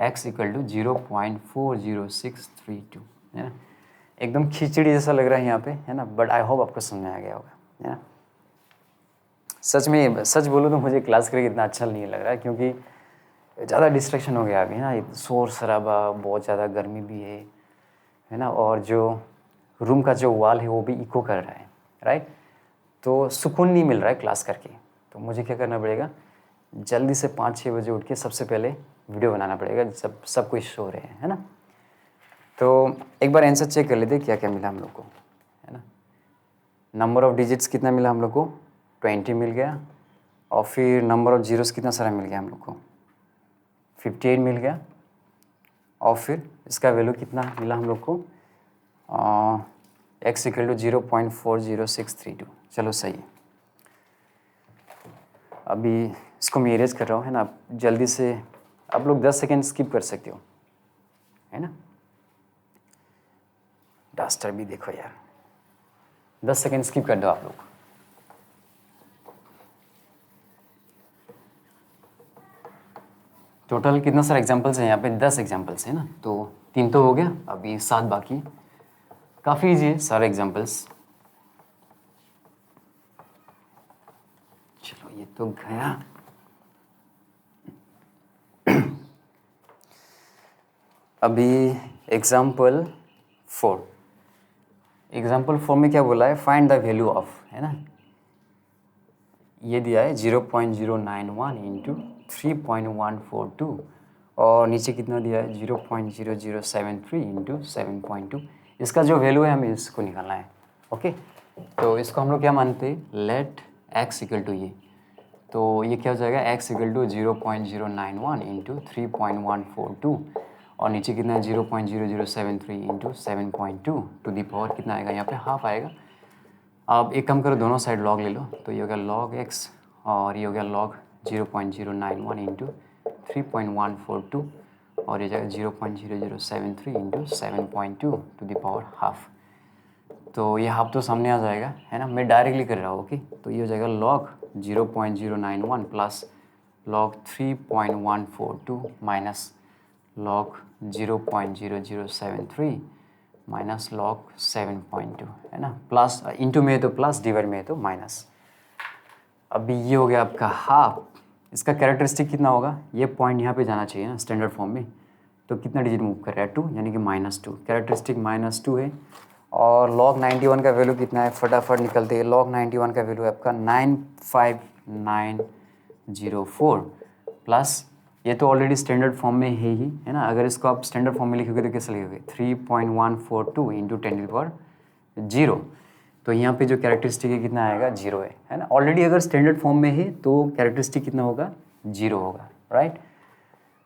x इक्वल टू 0.40632, है ना। एकदम खिचड़ी जैसा लग रहा है यहाँ पे, है ना, बट आई होप आपको समझ में आ गया होगा, है ना। सच में सच बोलूँ तो मुझे क्लास करके इतना अच्छा नहीं लग रहा है, क्योंकि ज़्यादा डिस्ट्रैक्शन हो गया अभी ना, शोर शराबा, बहुत ज़्यादा गर्मी भी है ना, और जो रूम का जो वॉल है वो भी इको कर रहा है, राइट। तो सुकून नहीं मिल रहा है क्लास करके, तो मुझे क्या करना पड़ेगा, जल्दी से 5-6 बजे उठ के सबसे पहले वीडियो बनाना पड़ेगा जब सब कुछ सो रहे हैं, है ना। तो एक बार आंसर चेक कर लेते क्या क्या मिला हम लोग को, है ना। नंबर ऑफ़ डिजिट्स कितना मिला हम लोग को, 20 मिल गया, और फिर नंबर ऑफ़ जीरोस कितना सारा मिल गया हम लोग को, 58 मिल गया, और फिर इसका वैल्यू कितना मिला हम लोग को, x इक्वल टू 0.40632। चलो सही है। अभी इसको मैं इरेज कर रहा हूँ, है ना, जल्दी से आप लोग 10 सेकेंड स्किप कर सकते हो, है ना। डस्टर भी देखो यार, 10 सेकेंड स्किप कर दो आप लोग। टोटल कितना सारा एग्जाम्पल्स हैं यहाँ पे, 10 एग्जाम्पल्स है ना, तो 3 तो हो गया, अभी 7 बाकी। काफ़ी ईजी है सारे एग्जाम्पल्स। चलो ये तो गया। अभी एग्जाम्पल 4 में क्या बोला है, फाइंड द वैल्यू ऑफ, है ना। ये दिया है 0.091 इंटू 3.142, और नीचे कितना दिया है 0.0073 इंटू 7.2। इसका जो वैल्यू है हमें इसको निकालना है। ओके, तो इसको हम लोग क्या मानते हैं, लेट x इक्वल टू ये, तो ये क्या हो जाएगा, x इक्वल टू 0.091 इंटू 3.142, और नीचे कितना है 0.0073 इंटू 7.2 टू दी पावर कितना आएगा, यहाँ पे हाफ आएगा। अब एक काम करो, दोनों साइड लॉग ले लो, तो ये हो गया log x, और ये हो गया log 0.091 इंटू 3.142, और ये जाएगा 0.0073 into 7.2 to the power half. तो ये हाफ तो सामने आ जाएगा, है ना, मैं डायरेक्टली कर रहा हूँ। ओके, तो ये हो जाएगा log 0.091 plus log 3.142 minus log 0.0073 minus log 7.2, है ना, प्लस इंटू में है तो प्लस, डिवाइड में है तो माइनस। अभी ये हो गया आपका हाफ। इसका कैरेक्टरिस्टिक कितना होगा, ये पॉइंट यहाँ पे जाना चाहिए ना स्टैंडर्ड फॉर्म में, तो कितना डिजिट मूव कर रहा है, 2, यानी कि -2, कैरेक्टरिस्टिक -2 है। और log 91 का वैल्यू कितना है, फटाफट निकलते हैं। log 91 का वैल्यू है आपका 95904 प्लस, ये तो ऑलरेडी स्टैंडर्ड फॉर्म में है ही, है ना। अगर इसको आप स्टैंडर्ड फॉर्म में लिखोगे तो कैसे लिखोगे, 3.142 इंटू 10⁻0, तो यहाँ पे जो कैरेक्टरिस्टिक है कितना आएगा, 0 है ना। ऑलरेडी अगर स्टैंडर्ड फॉर्म में है तो कैरेक्टरिस्टिक कितना होगा, 0 होगा, राइट।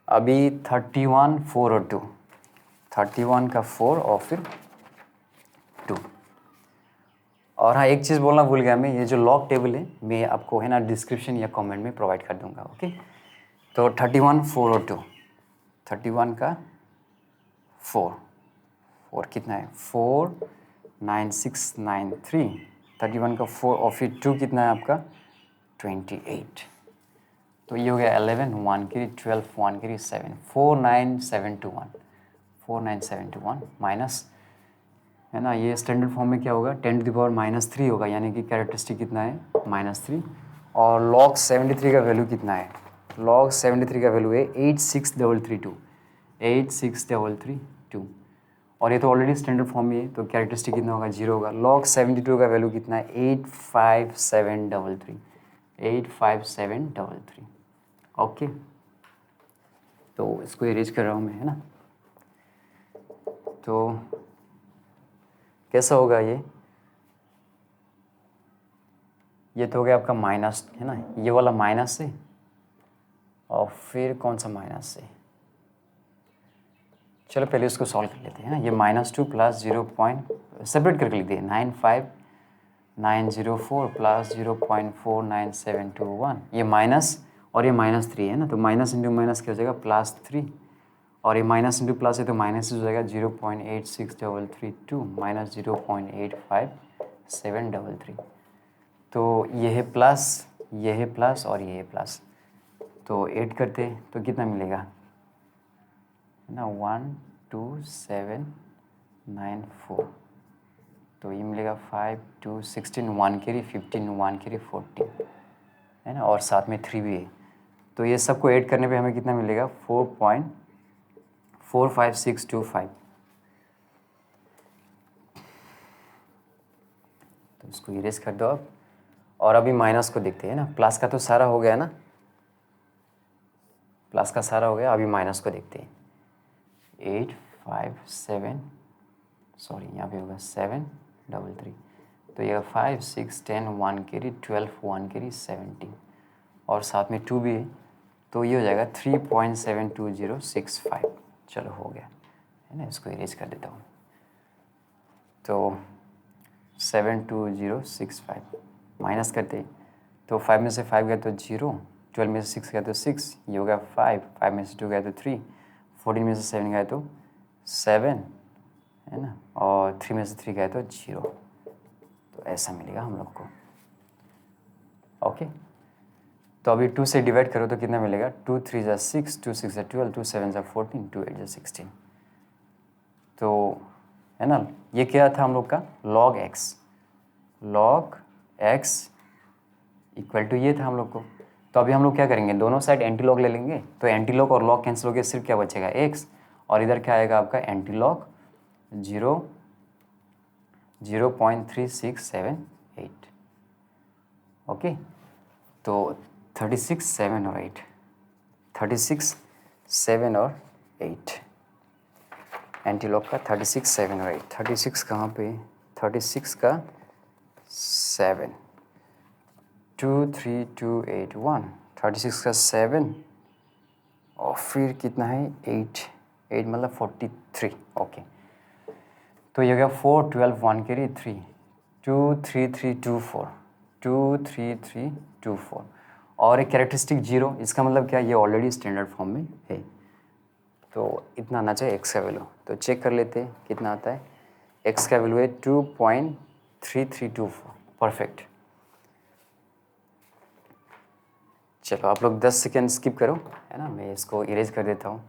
अभी 31 4 और 2, 31 का 4 और फिर 2। और हाँ, एक चीज़ बोलना भूल गया मैं, ये जो लॉग टेबल है मैं आपको, है ना, डिस्क्रिप्शन या कमेंट में प्रोवाइड कर दूंगा। ओके, तो 31 4 और 2, 31 का 4 कितना है, 49693, 31 का 4 और फिर 2 कितना है आपका, 28। तो ये हो गया 11 1 की 12 1 की 7, 49721 माइनस, है ना, ये स्टैंडर्ड फॉर्म में क्या होगा, 10⁻³ होगा, यानी कि कैरेक्टरिस्टिक कितना है, -3। और log 73 का वैल्यू कितना है, log 73 का वैल्यू है 86332, 86332, और ये तो ऑलरेडी स्टैंडर्ड फॉर्म में है, तो कैरेक्टरिस्टिक कितना होगा, 0 होगा। log 72 का वैल्यू कितना है, 85733, 85733। ओके, तो इसको इरेज कर रहा हूँ मैं, है ना। तो कैसा होगा ये तो हो गया आपका माइनस, है ना, ये वाला माइनस से, और फिर कौन सा माइनस से, चलो पहले इसको सॉल्व कर लेते हैं ना। ये -2 प्लस 0 पॉइंट सेपरेट करके लिखते हैं, 904 प्लस 0.49721, ये माइनस और ये -3 है ना, तो माइनस इंटू माइनस क्या हो जाएगा +3, और ये माइनस इंटू प्लस है तो माइनस हो जाएगा 0.86332 माइनस 0.85733। तो ये है प्लस, ये है प्लस और ये है प्लस, तो 8 करते हैं तो कितना मिलेगा ना 12794, तो ये मिलेगा 5 2 16 1 कैरी 15 1 कैरी 14 है ना, और साथ में 3 भी है, तो ये सबको ऐड करने पे हमें कितना मिलेगा 4.45625। तो इसको इरेज कर दो अब, और अभी माइनस को देखते हैं ना, प्लस का तो सारा हो गया ना, प्लस का सारा हो गया, अभी माइनस को देखते हैं। 8 5 7 सॉरी यहाँ पे होगा 733, तो ये 5 6 10 1 कैरी 12 1 कैरी 17, और साथ में 2 भी है, तो ये हो जाएगा 3.72065। चलो हो गया है ना, इसको इरेज कर देता हूँ। तो 72065 माइनस करते तो 5 में से 5 गया तो 0, 12 में से 6 गया तो 6, ये हो गया 5, 5 में से 2 गया तो 3, 14 में से 7 गया तो 7 है ना, और 3 में से 3 गया तो 0, तो ऐसा मिलेगा हम लोग को। ओके, तो अभी 2 से डिवाइड करो तो कितना मिलेगा 2 3 ज़ा 6, 2 6 ज़ा 12, 2 7 ज़ा 14, 2 8 ज़ा 16, तो है ना, ये क्या था हम लोग का log x इक्वल टू ये था हम लोग को। तो अभी हम लोग क्या करेंगे, दोनों साइड एंटी लॉग ले लेंगे, तो एंटी लॉग और लॉग कैंसिल हो गया, सिर्फ क्या बचेगा x, और इधर क्या आएगा आपका एंटी लॉग 0.3678। ओके, तो 36 7 और 8, 36 7 और 8 एंटी लॉग का 36 7 और 8, 36 कहाँ पे, 36 का 7 2 3 2 8 1, 36 का 7 और फिर कितना है 8 मतलब 43। ओके, तो ये हो गया 4 12 1 कैरी 3 2 3 3 2 4 2 3 3 2 4, और एक कैरेक्टरिस्टिक 0, इसका मतलब क्या, ये ऑलरेडी स्टैंडर्ड फॉर्म में है, तो इतना आना चाहिए x का वैल्यू। तो चेक कर लेते हैं कितना आता है, x का वैल्यू है 2.3324, परफेक्ट। चलो आप लोग 10 सेकेंड स्किप करो है ना, मैं इसको इरेज कर देता हूँ।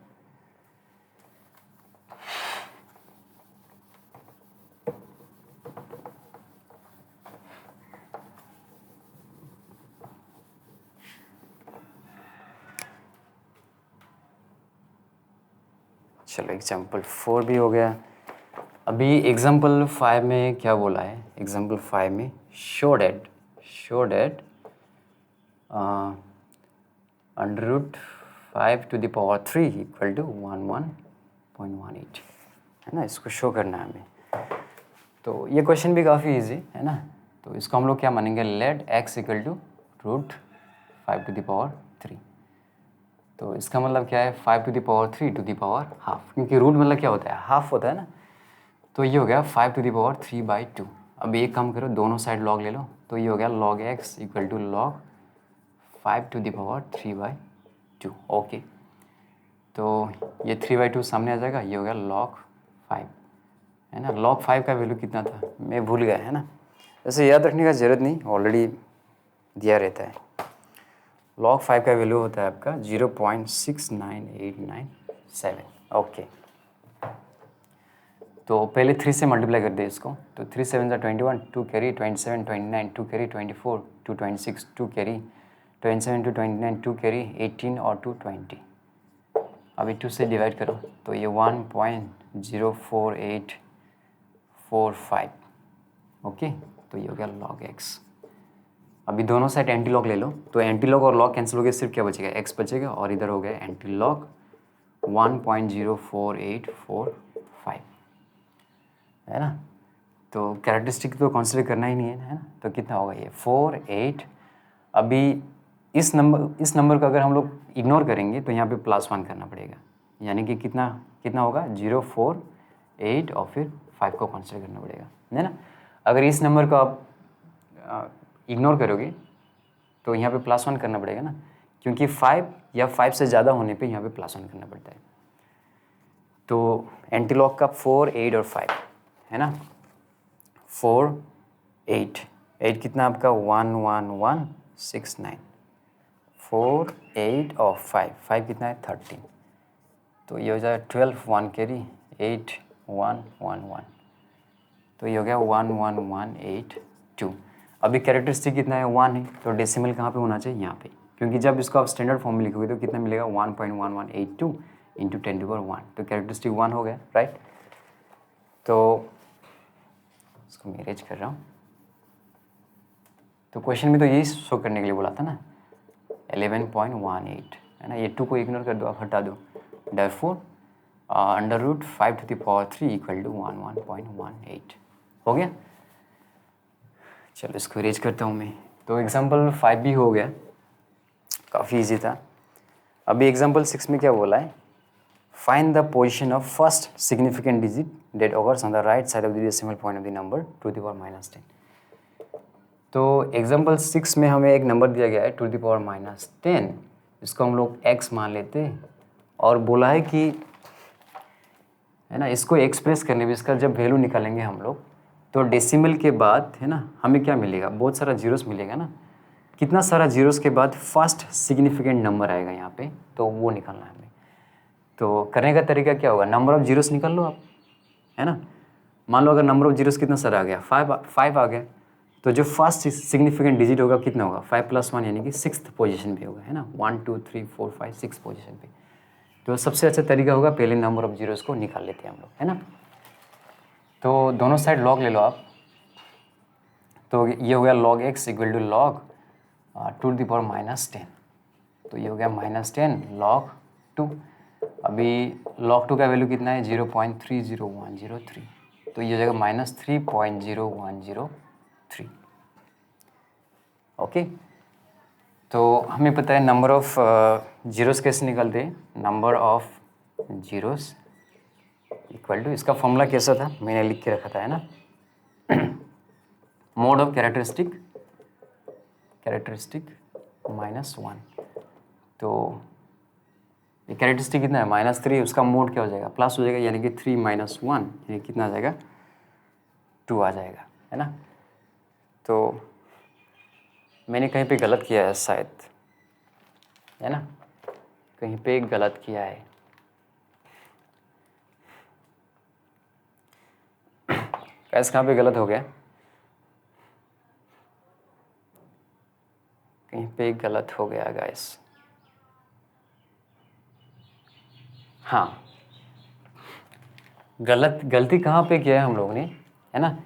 चलो एग्जाम्पल 4 भी हो गया। अभी एग्जाम्पल 5 में क्या बोला है, एग्जाम्पल 5 में शो डेट √5³ इक्वल टू 11.18 है ना, इसको शो करना है हमें। तो ये क्वेश्चन भी काफ़ी इजी है ना, तो इसको हम लोग क्या मानेंगे, लेट x इक्वल टू √5⁻3। तो इसका मतलब क्या है 5⁻3⁻½ क्योंकि रूट मतलब क्या होता है, हाफ होता है ना, तो ये हो गया 5⁻3/2। अब एक काम करो, दोनों साइड लॉग ले लो, तो ये हो गया log x equal to log 5⁻3/2। Okay, तो ये 3/2 सामने आ जाएगा, ये हो गया log 5 है ना। log 5 का वैल्यू कितना था मैं भूल गया है ना, वैसे याद रखने का ज़रूरत नहीं, ऑलरेडी दिया रहता है। log 5 का वैल्यू होता है आपका 0.69897। ओके, तो पहले 3 से मल्टीप्लाई कर दे इसको, तो 3 7 ज़ा 21, 2 कैरी 27 29, 2 कैरी 24 2 26, 2 कैरी 27 2 29, 2 कैरी 18 और 2 20। अभी 2 से डिवाइड करो तो ये 1.04845। ओके, तो ये हो गया log x। अभी दोनों साइड एंटी लॉग ले लो, तो एंटी लॉग और लॉग कैंसिल हो गया, सिर्फ क्या बचेगा x बचेगा, और इधर हो गया एंटी लॉग 1.04845 है ना। तो कैरेक्टरिस्टिक तो कंसिडर करना ही नहीं है ना, तो कितना होगा ये 4 8। अभी इस नंबर का अगर हम लोग इग्नोर करेंगे तो यहाँ पे +1 करना पड़ेगा, यानी कि कितना होगा 0 4 8 और फिर 5 को कंसिडर करना पड़ेगा है ना। अगर इस नंबर को आप इग्नोर करोगे तो यहाँ पे +1 करना पड़ेगा ना, क्योंकि 5 या 5 से ज़्यादा होने पे यहाँ पे +1 करना पड़ता है। तो एंटी लॉग का 4, 8 और 5 है ना। 4, 8 कितना आपका 1, 1, 1, 6, 9, 4, 8 और 5 कितना है 13। तो ये हो जाएगा 12, 1 कैरी 8, 1, 1, 1, तो ये हो गया 1, 1, 1, 8, 2। अभी कैरेक्टरिस्टिक कितना है 1 है, तो डेसिमल कहाँ पे होना चाहिए यहाँ पे, क्योंकि जब इसको आप स्टैंडर्ड फॉर्म में लिखोगे तो कितना मिलेगा 1.1182 इंटू 10⁻1, तो कैरेक्टरिस्टिक 1 हो गया, राइट। तो इसको मैं अरेंज कर रहा हूँ। तो क्वेश्चन में तो यही शो करने के लिए बोला था ना 11.18 है ना, ये 2 को इग्नोर कर दो, आप हटा दो। therefore √5⁻³ इक्वल टू 11.18 हो गया। चलो इसको अरेंज करता हूँ मैं। तो एग्जाम्पल 5 भी हो गया, काफ़ी इजी था। अभी एग्जाम्पल 6 में क्या बोला है, find the position of first significant digit that occurs on the right side of the decimal point of the number (10⁻10). तो एग्जाम्पल 6 में हमें एक नंबर दिया गया है 10⁻10, इसको हम लोग x मान लेते हैं और बोला है कि है ना, इसको एक्सप्रेस करने में इसका जब वैल्यू निकालेंगे हम लोग तो डेसिमल के बाद है ना हमें क्या मिलेगा, बहुत सारा जीरोस मिलेगा ना। कितना सारा जीरोस के बाद फर्स्ट सिग्निफिकेंट नंबर आएगा यहाँ पे, तो वो निकालना है हमें। तो करने का तरीका क्या होगा, नंबर ऑफ जीरोस निकाल लो आप, है ना। मान लो अगर नंबर ऑफ जीरोस कितना सारा आ गया 5 आ गया, तो जो फर्स्ट सिग्निफिकेंट डिजिट होगा कितना होगा 5 + 1 यानी कि 6th पोजीशन पे होगा, है ना। 1, 2, 3, 4, 5, 6 पोजीशन पे। तो सबसे अच्छा तरीका होगा पहले नंबर ऑफ जीरोस को निकाल लेते हैं हम लोग, है ना। तो दोनों साइड लॉग ले लो आप, तो ये हो गया log x equal to log 2⁻10, तो ये हो गया -10 log 2। अभी log 2 का वैल्यू कितना है 0.30103, तो ये हो जाएगा -3.0103। ओके, तो हमें पता है नंबर ऑफ जीरोस कैसे निकलते हैं, number of zeros equal to, इसका फॉर्मूला कैसा था मैंने लिख के रखा था, है ना, मोड ऑफ कैरेक्टरिस्टिक -1। तो ये कैरेक्टरिस्टिक कितना है -3, उसका मोड क्या हो जाएगा प्लस हो जाएगा, यानी कि 3 - 1 यानी कितना आ जाएगा 2 आ जाएगा, है ना। तो मैंने कहीं पे गलत किया है शायद, है ना, कहीं पे गलत किया है। कैसे कहाँ पे गलत हो गया, कहीं पे गलत हो गया गाइस। हाँ, गलती कहाँ पे किया है हम लोगों ने, है ना।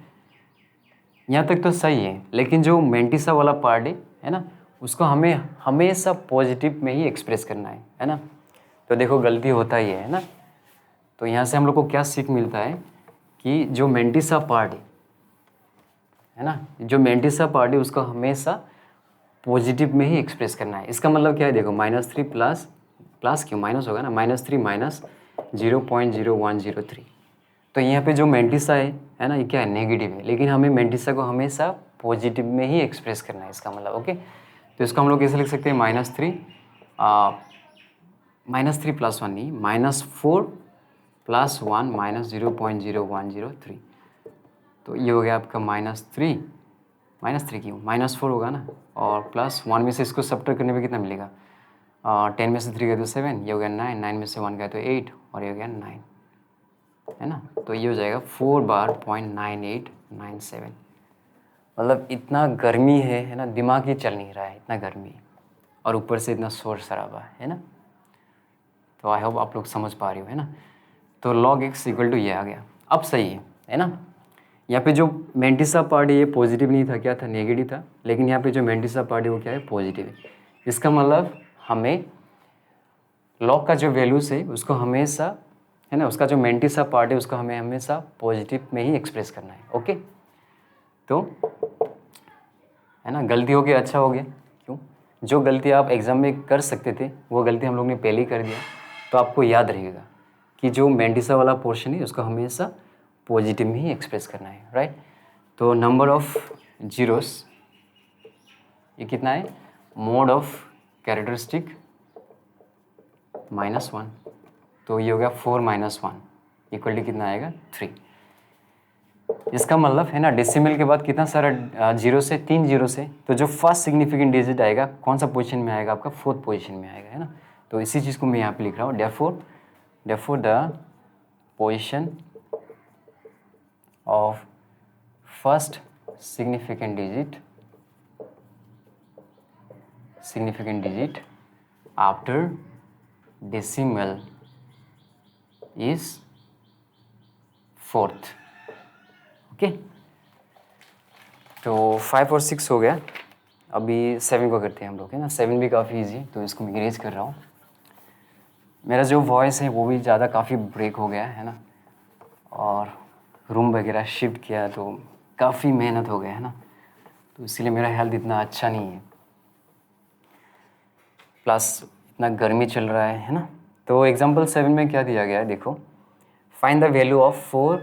यहाँ तक तो सही है, लेकिन जो मेंटिसा वाला पार्ट है ना, उसको हमें हमेशा पॉजिटिव में ही एक्सप्रेस करना है ना। तो देखो गलती होता ही है ना। तो यहाँ से हम लोग को क्या सीख मिलता है कि जो मेंटिसा पार्ट है ना, जो मेंटिसा पार्ट है उसको हमेशा पॉजिटिव में ही एक्सप्रेस करना है। इसका मतलब क्या है, देखो -3 प्लस क्यों माइनस होगा ना, -3 माइनस 0.0103। तो यहाँ पे जो मेंटिसा है ना, ये क्या है नेगेटिव है, लेकिन हमें मेंटिसा को हमेशा पॉजिटिव में ही एक्सप्रेस करना है, इसका मतलब। ओके, तो इसको हम लोग कैसे लिख सकते हैं, -3 + 1 नहीं, -4 + 1 -0.0103। तो ये हो गया आपका -3 क्यों -4 होगा ना, और +1 में से इसको सब्ट्रैक्ट करने पे कितना मिलेगा, 10 में से 3 गए तो 7, ये हो गया 9, 9 में से 1 गया तो 8 और ये हो गया 9, है ना। तो ये हो जाएगा 4 बार 0.9897। मतलब इतना गर्मी है ना, दिमाग ही चल नहीं रहा है, इतना गर्मी और ऊपर से इतना शोर शराबा है ना। तो आई होप आप लोग समझ पा रहे हो, है ना। तो log x इक्वल टू ये आ गया, अब सही है ना। यहाँ पे जो मेंटिसा पार्ट है ये पॉजिटिव नहीं था, क्या था नेगेटिव था, लेकिन यहाँ पे जो मेंटिसा पार्ट है वो क्या है पॉजिटिव है। इसका मतलब हमें log का जो वैल्यूज है उसको हमेशा, है ना, उसका जो मेंटिसा पार्ट है उसको हमें हमेशा पॉजिटिव में ही एक्सप्रेस करना है। ओके, तो है ना, गलती हो गया, अच्छा हो गया। क्यों, जो गलती आप एग्ज़ाम में कर सकते थे वो गलती हम लोग ने पहले ही कर दिया, तो आपको याद रहेगा कि जो मेंटिसा वाला पोर्शन है उसको हमेशा पॉजिटिव में ही एक्सप्रेस करना है, राइट। तो नंबर ऑफ जीरोस ये कितना है, मोड ऑफ कैरेक्टरिस्टिक -1, तो ये हो गया 4 - 1 इक्वल टू कितना आएगा 3। इसका मतलब है ना डेसिमल के बाद कितना सारा जीरो से 3 जीरो से, तो जो फर्स्ट सिग्निफिकेंट डिजिट आएगा कौन सा पोजीशन में आएगा आपका, 4th पोजीशन में आएगा, है ना। तो इसी चीज़ को मैं यहाँ पे लिख रहा हूँ, therefore the position of first significant digit after decimal is 4th। Okay, तो 5 और 6 हो गया। अभी 7 को करते हैं हम लोग, है ना। 7 भी काफ़ी इजी, तो इसको मैं इरेज कर रहा हूँ। मेरा जो वॉइस है वो भी ज़्यादा काफ़ी ब्रेक हो गया है ना, और रूम वगैरह शिफ्ट किया तो काफ़ी मेहनत हो गया है ना, तो इसीलिए मेरा हेल्थ इतना अच्छा नहीं है, प्लस इतना गर्मी चल रहा है ना। तो एग्जाम्पल 7 में क्या दिया गया है देखो, फाइंड द वैल्यू ऑफ 4,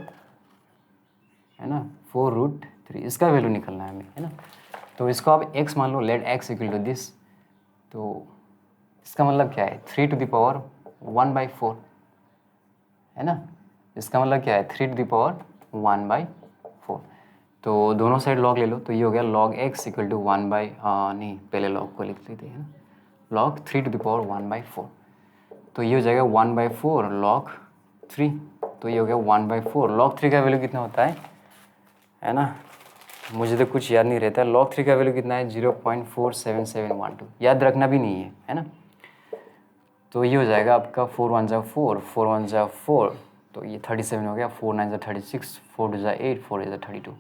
है ना, 4√3, इसका वैल्यू निकलना है हमें, है ना। तो इसको आप x मान लो, let x equal to this, तो इसका मतलब क्या है 3⁴ है ना। इसका मतलब क्या है 3⁴ तो दोनों साइड log ले लो, तो ये हो गया log x equal to 1 by नहीं, पहले log को लिख लेते हैं ना, log 3⁴ तो ये हो जाएगा 1/4 log 3, तो ये हो गया 1/4 log 3 का वैल्यू कितना होता है ना, मुझे तो कुछ याद नहीं रहता। log 3 का वैल्यू कितना है 0.47712, याद रखना भी नहीं है ना। तो ये हो जाएगा आपका 4 1 जा 4, 4 1 जा 4, तो ये 37 हो गया, 4 9 जा 36, 4 2 जा 8, 4 8 जा 32।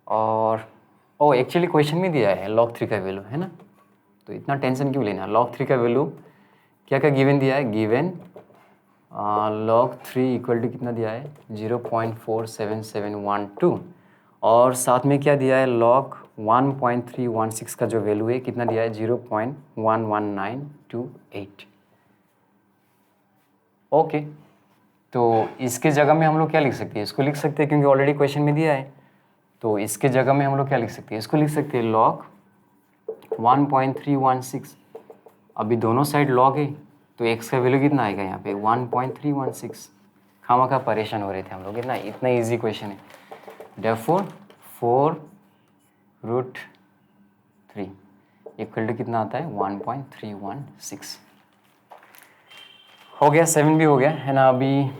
और एक्चुअली क्वेश्चन में दिया है log 3 का वैल्यू, है ना, तो इतना टेंशन क्यों लेना। log 3 का वैल्यू क्या क्या गिवन दिया है, गिवन log 3 इक्वल टू कितना दिया है 0.47712, और साथ में क्या दिया है log 1.316 का जो वैल्यू है कितना दिया है 0.11928। ओके, तो इसके जगह में हम लोग क्या लिख सकते हैं, इसको लिख सकते हैं क्योंकि ऑलरेडी क्वेश्चन में दिया है, तो इसके जगह में हम लोग क्या लिख सकते हैं, इसको लिख सकते हैं log 1.316। अभी दोनों साइड log है, तो x का वैल्यू कितना आएगा यहाँ पे 1.316। खामखा परेशान हो रहे थे हम लोग, इतना इजी क्वेश्चन है। therefore 4√3 इक्वल टू कितना आता है 1.316। हो गया, 7 भी हो गया है ना। अभी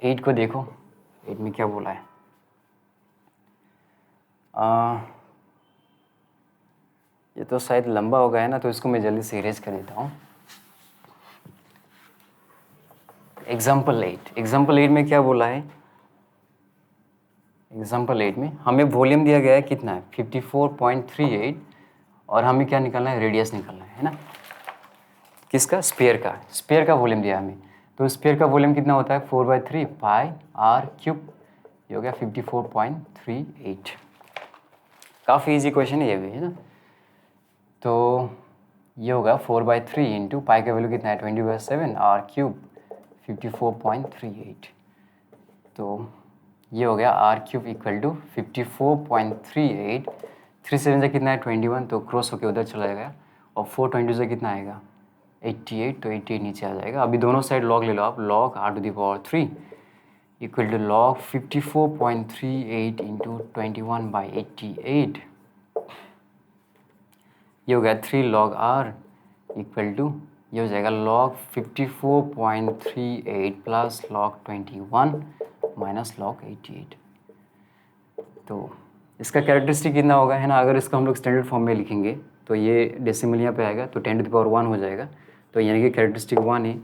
8 को देखो, 8 में क्या बोला है। ये तो शायद लंबा हो गया है ना, तो इसको मैं जल्दी से इरेज कर देता हूँ। एग्जाम्पल 8 में क्या बोला है, एग्जाम्पल 8 में हमें वॉल्यूम दिया गया है कितना है 54.38, और हमें क्या निकालना है, रेडियस निकालना है ना, किसका, स्फीयर का वॉल्यूम दिया हमें। तो स्फीयर का वॉल्यूम कितना होता है 4/3 πr3, ये हो गया 54.38। काफ़ी इजी क्वेश्चन है ये भी, है ना। तो ये होगा 4/3 इंटू पाई का वैल्यू कितना है 20/7 r3 54.38, तो ये हो गया r3 इक्वल टू 54.38। 3 7 से कितना है 21, तो क्रॉस होके उधर चला जाएगा, और 4 22 से कितना आएगा 88, तो 88 नीचे आ जाएगा। अभी दोनों साइड log ले लो आप, log r⁴ equal to log 54.38 into 21/88, ये हो गया 3 log r इक्वल टू, ये हो जाएगा log 54.38 plus log 21 minus log 88। तो इसका कैरेक्टरिस्टिक कितना होगा, है ना। अगर इसको हम लोग स्टैंडर्ड फॉर्म में लिखेंगे तो ये डेसिमल यहाँ पे आएगा, तो 10⁻1 हो जाएगा, तो यानी कि कैरेक्टरिस्टिक 1 है।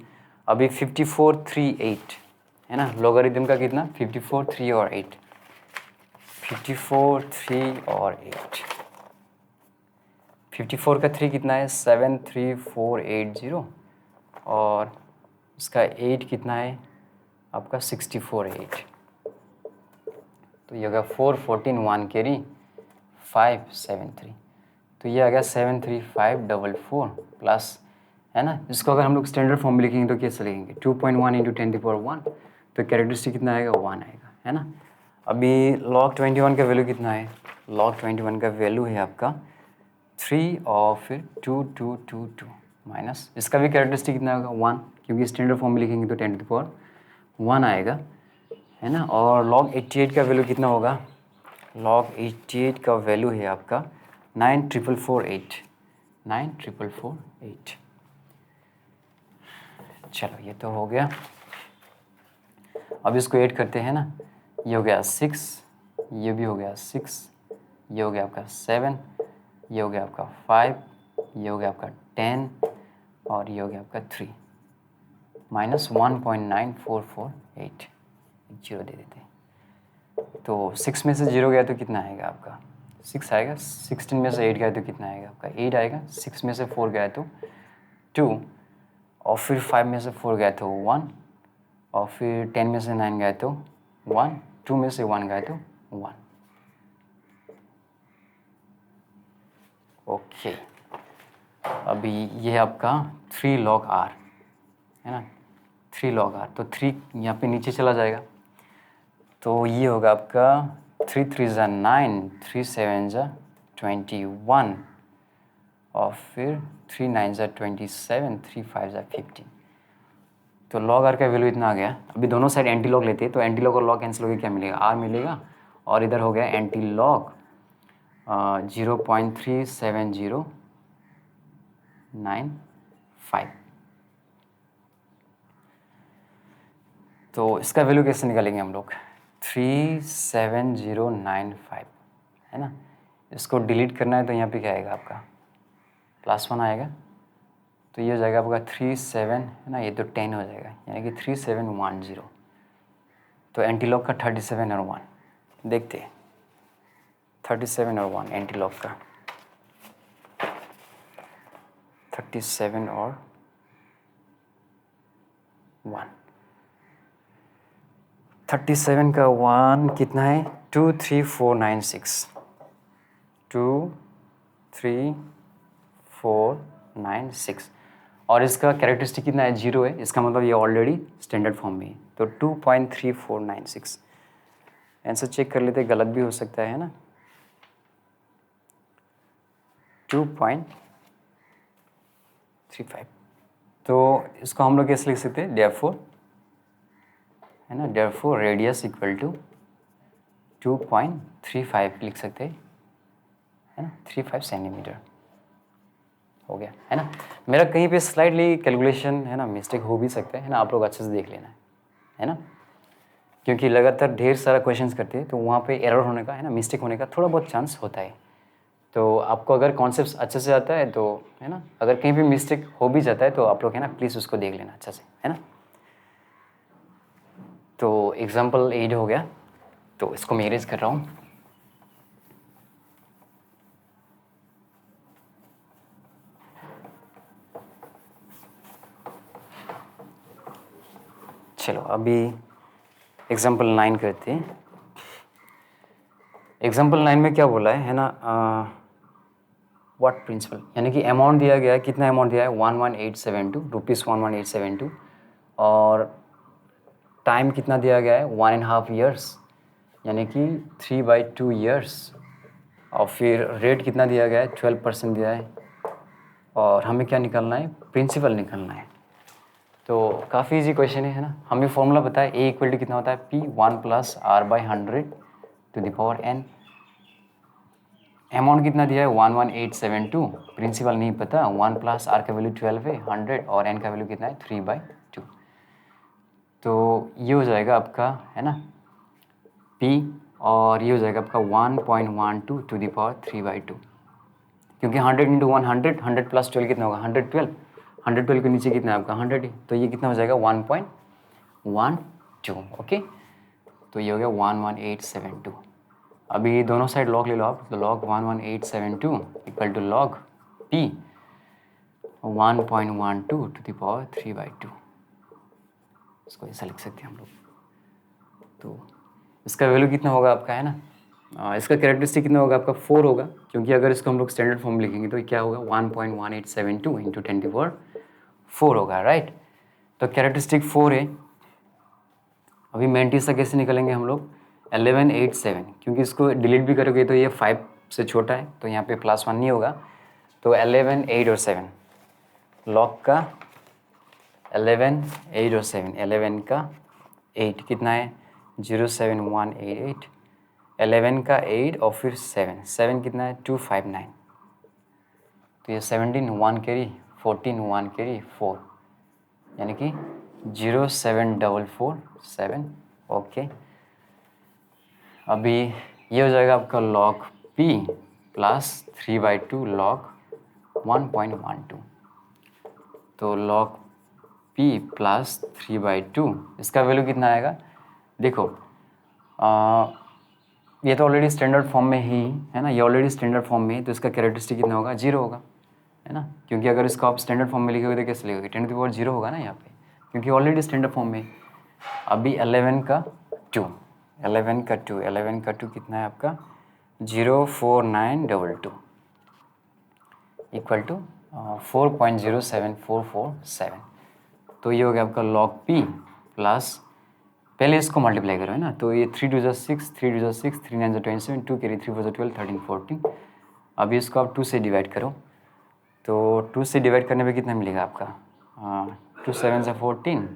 अभी 5438 है ना, लॉगरिथम का कितना 54 3 और 8, 54 3 और 8, 54 का 3 कितना है 73480, और इसका 8 कितना है आपका 64 तो ये होगा 414 1 कैरी 573, तो ये आ गया 73544 प्लस, है ना। इसको अगर हम लोग स्टैंडर्ड फॉर्म में लिखेंगे तो कैसे लिखेंगे 2.1 इंटू 10⁻1, तो कैरेक्टरिस्टिक कितना आएगा 1 आएगा, है ना। अभी log 21 का वैल्यू कितना है, log 21 का वैल्यू है आपका 3 और फिर 2 2 2 2 माइनस इसका भी कैरेक्टरिस्टिक कितना होगा 1, क्योंकि स्टैंडर्ड फॉर्म में लिखेंगे तो 10 टू द पावर 1 आएगा, है ना। और log 88 का वैल्यू कितना होगा, log 88 का वैल्यू है आपका 94448, 94448। चलो ये तो हो गया। अब इसको ऐड करते हैं ना, ये हो गया 6, ये भी हो गया 6, ये हो गया आपका 7, ये हो गया आपका 5, ये हो गया आपका 10 और ये हो गया आपका 3 माइनस 1.9448, 0 दे देते हैं। तो 6 में से 0 गया तो कितना आएगा आपका 6 आएगा, 16 में से 8 गया तो कितना आएगा आपका 8 आएगा, 6 में से 4 गया तो 2 और फिर 5 में से 4 गया तो 1 और फिर 10 में से 9 गया तो 1, 2 में से 1 गया तो 1। ओके, अभी ये आपका 3 log r है ना, 3 log r, तो 3 यहाँ पे नीचे चला जाएगा, तो ये होगा आपका 3 3 ज़ा 9, 3 7 ज़ा 21 और फिर 3 9 ज़ा 27, 3 5 ज़ा 15। तो log r का वैल्यू इतना आ गया। अभी दोनों साइड एंटी लॉग लेते हैं तो एंटी लॉग और लॉग कैंसिल हो गया, क्या मिलेगा r मिलेगा और इधर हो गया एंटी लॉग 0.37095। तो इसका वैल्यू कैसे निकालेंगे हम लोग, 37095 है ना। इसको डिलीट करना है तो यहाँ पे क्या आएगा आपका +1 आएगा, तो ये हो जाएगा आपका 37 है ना, ये तो 10 हो जाएगा यानी कि 3710। तो एंटी लॉग का 37 और 1 देखते हैं, 37 और 1 एंटी लॉग का 37 और 1, 37 का 1 कितना है 23496, 23496 और इसका कैरेक्टरिस्टिक कितना है 0 है, इसका मतलब ये ऑलरेडी स्टैंडर्ड फॉर्म में है, तो 2.3496। आंसर चेक कर लेते, गलत भी हो सकता है ना, 2.35। तो इसको हम लोग कैसे लिख सकते हैं, therefore है ना, therefore रेडियस इक्वल टू 2.35 लिख सकते हैं, है ना, 35 सेंटीमीटर हो गया, है ना। मेरा कहीं पे स्लाइडली कैलकुलेशन है ना मिस्टेक हो भी सकता है ना, आप लोग अच्छे से देख लेना है ना, क्योंकि लगातार ढेर सारा क्वेश्चंस करते हैं तो वहाँ पे एरर होने का है ना, मिस्टेक होने का थोड़ा बहुत चांस होता है। तो आपको अगर कॉन्सेप्ट अच्छे से आता है तो है ना, अगर कहीं भी मिस्टेक हो भी जाता है तो आप लोग है ना प्लीज़ उसको देख लेना अच्छा से, है ना। तो एग्जाम्पल 8 हो गया, तो इसको मैं इरेज कर रहा हूँ। चलो अभी एग्जाम्पल 9 करते हैं। एग्जाम्पल 9 में क्या बोला है ना, व्हाट प्रिंसिपल, यानी कि अमाउंट दिया गया है, कितना अमाउंट दिया है 11872 रुपीज़ 11872 और टाइम कितना दिया गया है 1.5 ईयर्स यानी कि 3/2 ईयर्स और फिर रेट कितना दिया गया है 12% दिया है और हमें क्या निकालना है प्रिंसिपल निकालना है। तो काफ़ी इजी क्वेश्चन है ना, हमें फॉर्मूला पता है, ए इक्वल टू कितना होता है P 1 + R/100 to the power n। Amount कितना दिया है 11872, प्रिंसिपल नहीं पता, 1 + R का वैल्यू 12 है 100 और n का वैल्यू कितना है 3/2। तो ये हो जाएगा आपका है ना P और ये हो जाएगा आपका 1.12 टू द पावर 3/2, क्योंकि 100 × 100, 100 + 12 कितना होगा 112, 112 के नीचे कितना है आपका 100 है, तो ये कितना हो जाएगा 1.12। ओके, तो ये हो गया 11872। अभी दोनों साइड लॉग ले लो आप, तो log 11872 equal to log P 1.12 to the power 3/2। इसको ऐसा लिख सकते हैं हम लोग। तो इसका वैल्यू कितना होगा आपका है ना, इसका कैरेक्टरिस्टिक कितना होगा आपका 4 होगा, क्योंकि अगर इसको हम लोग स्टैंडर्ड फॉर्म में लिखेंगे तो क्या होगा 1.1872 इंटू 10 टू पावर 4 होगा, राइट। तो कैरेक्टरिस्टिक 4 है। अभी मेंटिस से कैसे निकलेंगे हम लोग 1187, क्योंकि इसको डिलीट भी करोगे तो ये 5 से छोटा है तो यहाँ पे +1 नहीं होगा, तो 11, 8 और 7 लॉग का 11, 8 और 7, 11 का 8 कितना है 07188, 11 का 8 और फिर 7, 7 कितना है 259, तो ये 17 1 कैरी 14 1 कैरी 4, यानी कि 07447। ओके, अभी ये हो जाएगा आपका लॉग p प्लस 3/2 लॉग 1.12, तो लॉग p प्लस 3/2 इसका वैल्यू कितना आएगा देखो, ये तो ऑलरेडी स्टैंडर्ड फॉर्म में ही है ना, ये ऑलरेडी स्टैंडर्ड फॉर्म में है, तो इसका कैरेक्टरिस्टिक कितना होगा 0 होगा, है ना, क्योंकि अगर इसको आप स्टैंडर्ड फॉर्म में लिखोगे तो कैसे लिखोगे 10⁻0 होगा ना यहाँ पे, क्योंकि ऑलरेडी स्टैंडर्ड फॉर्म में। अभी 11 का 2, 11 का 2, 11 का 2 कितना है आपका 04922 इक्वल टू 4.07447, तो ये हो गया आपका लॉग p प्लस, पहले इसको मल्टीप्लाई करो है ना, तो ये 3 2 6, 3 2 6, 3 9 27, 2 कैरी 3 4 12, 13 14, अभी इसको आप 2 से डिवाइड करो, तो 2 से डिवाइड करने पे कितना मिलेगा आपका 2 7 से 14,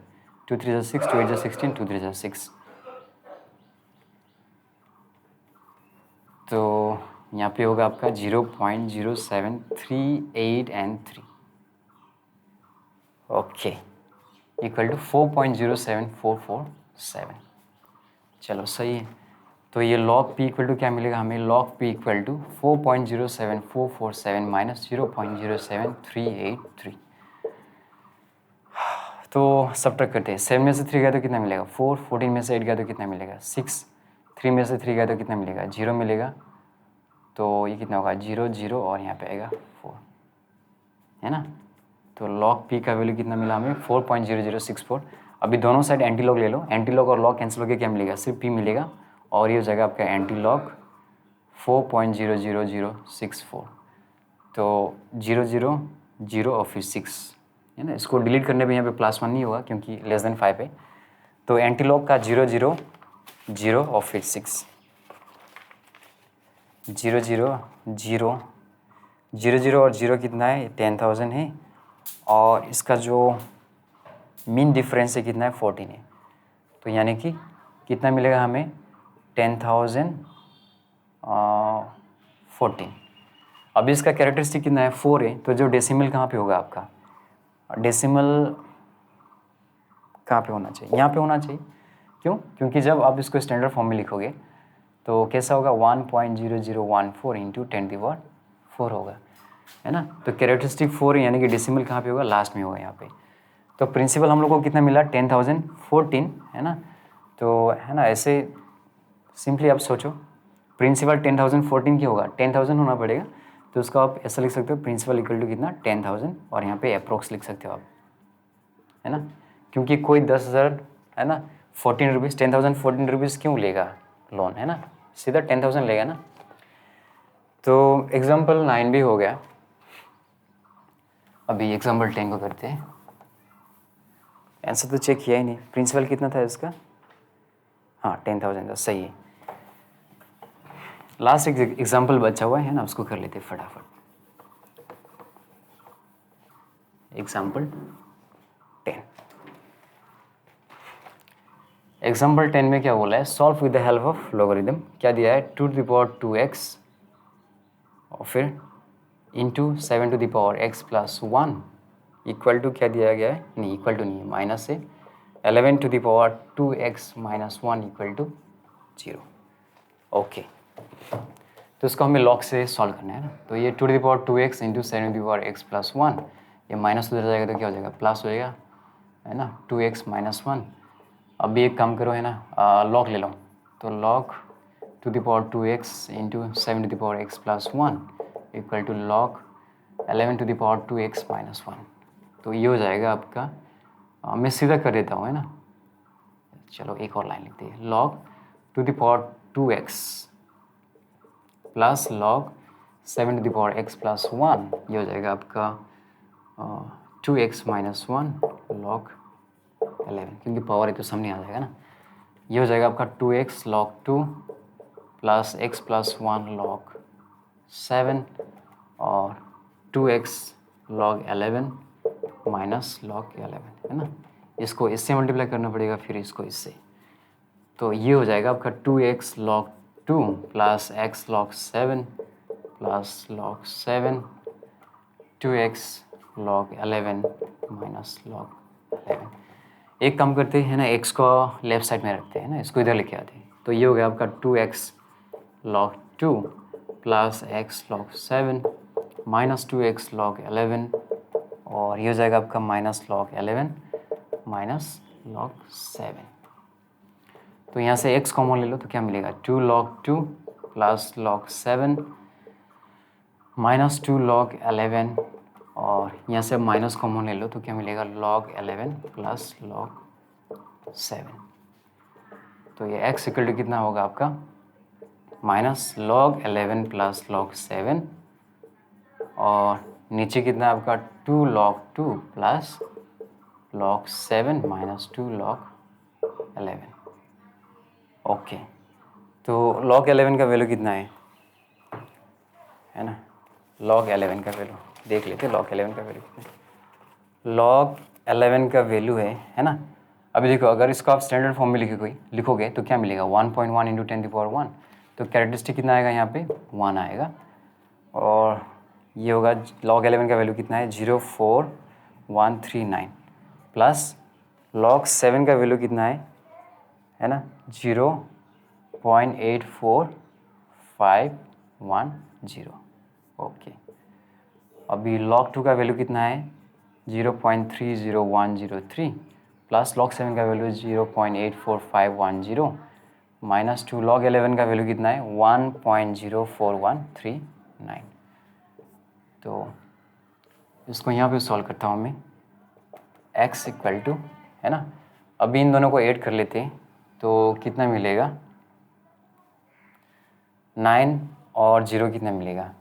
2 3 6, 2 8 16, 2 3 6, तो यहाँ पे होगा आपका 0.0738 एंड 3, ओके, इक्वल टू 4.07447, चलो सही है। तो ये लॉग p इक्वल टू क्या मिलेगा हमें, log p equal to 4.07447 minus 0.07383, तो सब्ट्रैक्ट करते हैं, 7 में से 3 गया तो कितना मिलेगा 4, 14 में से 8 गया तो कितना मिलेगा 6, 3 में से 3 गया तो कितना मिलेगा 0 मिलेगा, तो ये कितना होगा 0 0 और यहाँ पे आएगा 4, है ना, तो लॉग p का वैल्यू कितना मिला हमें 4.0064। अभी दोनों साइड एंटी लॉग ले लो, एंटी लॉग और लॉग कैंसिल होकर क्या मिलेगा सिर्फ p मिलेगा, और ये हो जाएगा आपका एंटी लॉग 4.00064, तो 0 0 0 और फिर 6, है ना, इसको डिलीट करने पे यहाँ पे +1 नहीं होगा क्योंकि <5 है, तो एंटी लॉग का 0 0 0 और फिर 6, 0 0 0 0 0 और 0 कितना है 10,000 है, और इसका जो मीन डिफरेंस है कितना है 14 है, तो यानी कि कितना मिलेगा हमें 10,014। अभी इसका कैरेक्टरिस्टिक कितना है 4 है, तो जो डेसिमल कहाँ पे होगा आपका, डेसिमल कहाँ पे होना चाहिए, यहाँ पे होना चाहिए, क्यों, क्योंकि जब आप इसको स्टैंडर्ड फॉर्म में लिखोगे तो कैसा होगा 1.0014 इंटू 10⁴ होगा, है ना, तो कैरेक्टरिस्टिक 4 यानी कि डेसिमल कहाँ पे होगा लास्ट में होगा यहाँ पे, तो प्रिंसिपल हम लोग को कितना मिला 10,014, है ना, तो है ना, ऐसे सिंपली आप सोचो प्रिंसिपल 10,014 क्या होगा 10,000 होना पड़ेगा, तो उसको आप ऐसा लिख सकते हो प्रिंसिपल इक्वल टू कितना 10,000, और यहाँ पे अप्रोक्स लिख सकते हो आप, है ना, क्योंकि कोई 10,000 है ना 14 रुपीज़ 10,000 14 रुपीज़ क्यों लेगा लोन, है ना, सीधा 10,000 लेगा ना। तो एग्जाम्पल 9 भी हो गया, अभी एग्जाम्पल 10 को करते हैं। आंसर तो चेक किया ही नहीं, प्रिंसिपल कितना था इसका, हाँ 10,000 था, सही है। लास्ट एग्जाम्पल बचा हुआ है ना, उसको कर लेते फटाफट। एग्जाम्पल 10, एग्जाम्पल 10 में क्या बोला है, solve with the help of logarithm, क्या दिया है 2⁻2x और फिर इंटू 7⁻x + 1 इक्वल टू क्या दिया गया है, नहीं इक्वल टू नहीं है, माइनस से 11⁻2x - 1 इक्वल टू 0, ओके, तो इसको हमें लॉग से सॉल्व करना है ना, तो ये 2⁻2x इंटू 7⁻x + 1, ये माइनस उधर जाएगा तो क्या हो जाएगा प्लस हो जाएगा, है ना 2x - 1। अभी एक काम करो है ना, लॉग ले लो, तो log 2⁻2x into 7⁻x + 1 equal to log 11⁻2x - 1, तो ये हो जाएगा आपका, मैं सीधा कर देता हूँ है ना, चलो एक और लाइन लिखते हैं, log 2⁻2x plus log 7⁻x + 1, ये हो जाएगा आपका 2x - 1 लॉग 11, क्योंकि पावर है तो सामने आ जाएगा ना, ये हो जाएगा आपका 2x log 2 plus x + 1 log 7 और 2x log 11 माइनस log 11, है ना। इसको इससे मल्टीप्लाई करना पड़ेगा, फिर इसको इससे, तो ये हो जाएगा आपका 2x log 2 plus x log 7 plus log 7 2x log 11 minus log 11। एक काम करते हैं ना, x को लेफ्ट साइड में रखते हैं ना, इसको इधर लेके आते हैं, तो ये हो गया आपका 2x log 2 plus x log 7 minus 2x log 11, और ये हो जाएगा आपका माइनस log 11 माइनस log 7। तो यहाँ से x कॉमन ले लो तो क्या मिलेगा, 2 log 2 plus log 7 minus 2 log 11, और यहाँ से माइनस कॉमन ले लो तो क्या मिलेगा, log 11 प्लस log 7। तो ये x इक्वल टू कितना होगा आपका, माइनस log 11 प्लस log 7, और नीचे कितना आपका 2 log 2 plus log 7 minus 2 log 11। Okay, तो log 11 का वैल्यू कितना है ना, log 11 का वैल्यू देख लेते हैं, log 11 का वैल्यू कितना है। log 11 का वैल्यू है ना। अभी देखो, अगर इसको आप स्टैंडर्ड फॉर्म में लिखोगे तो क्या मिलेगा, 1.1 इंटू 10⁻⁴ तो कैरेक्टरिस्टिक कितना आएगा, यहाँ पे 1 आएगा, और ये होगा log 11 का वैल्यू कितना है, 04139 प्लस log 7 का वैल्यू कितना है ना, 0.84510। ओके, अभी log 2 का वैल्यू कितना है, 0.30103 प्लस log 7 का वैल्यू 0.84510 माइनस 2 log 11 का वैल्यू कितना है, 1.04139। तो इसको यहाँ पे सॉल्व करता हूँ मैं, x इक्वल टू, है ना, अभी इन दोनों को ऐड कर लेते हैं तो कितना मिलेगा, 9 और 0 कितना मिलेगा,